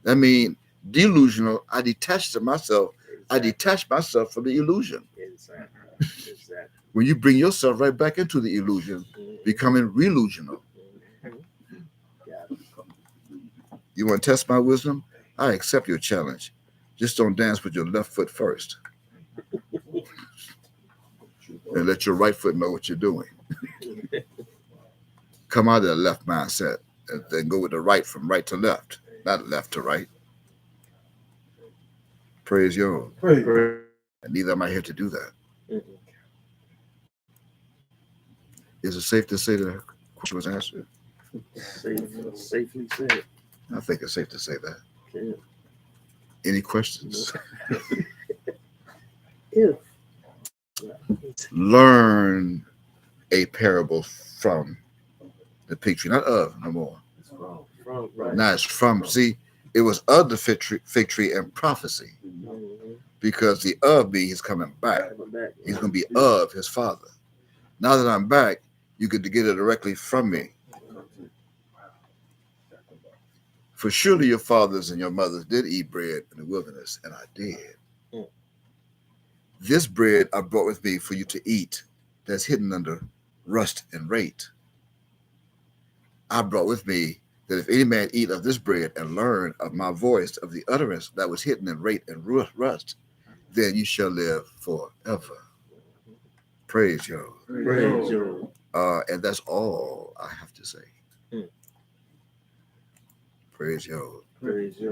That means delusional, I detach myself from the illusion. Exactly. When you bring yourself right back into the illusion, becoming relusional. You want to test my wisdom? I accept your challenge. Just don't dance with your left foot first. And let your right foot know what you're doing. Come out of the left mindset and then go with the right from right to left, not left to right. Praise Yahweh. And neither am I here to do that. Is it safe to say that the question was answered? Safely said. I think it's safe to say that. Yeah. Any questions? If. Learn a parable from the fig tree, not of no more. From, right. Now it's from. See, it was of the fig tree and prophecy, because the of me is coming back. He's going to be of his father. Now that I'm back, you get to get it directly from me. For surely your fathers and your mothers did eat bread in the wilderness, and I did. This bread I brought with me for you to eat, that's hidden under rust and rate. I brought with me that if any man eat of this bread and learn of my voice, of the utterance that was hidden in rate and rust, then you shall live forever. Praise you. Praise you. And that's all I have to say. Mm. Praise you. Praise you.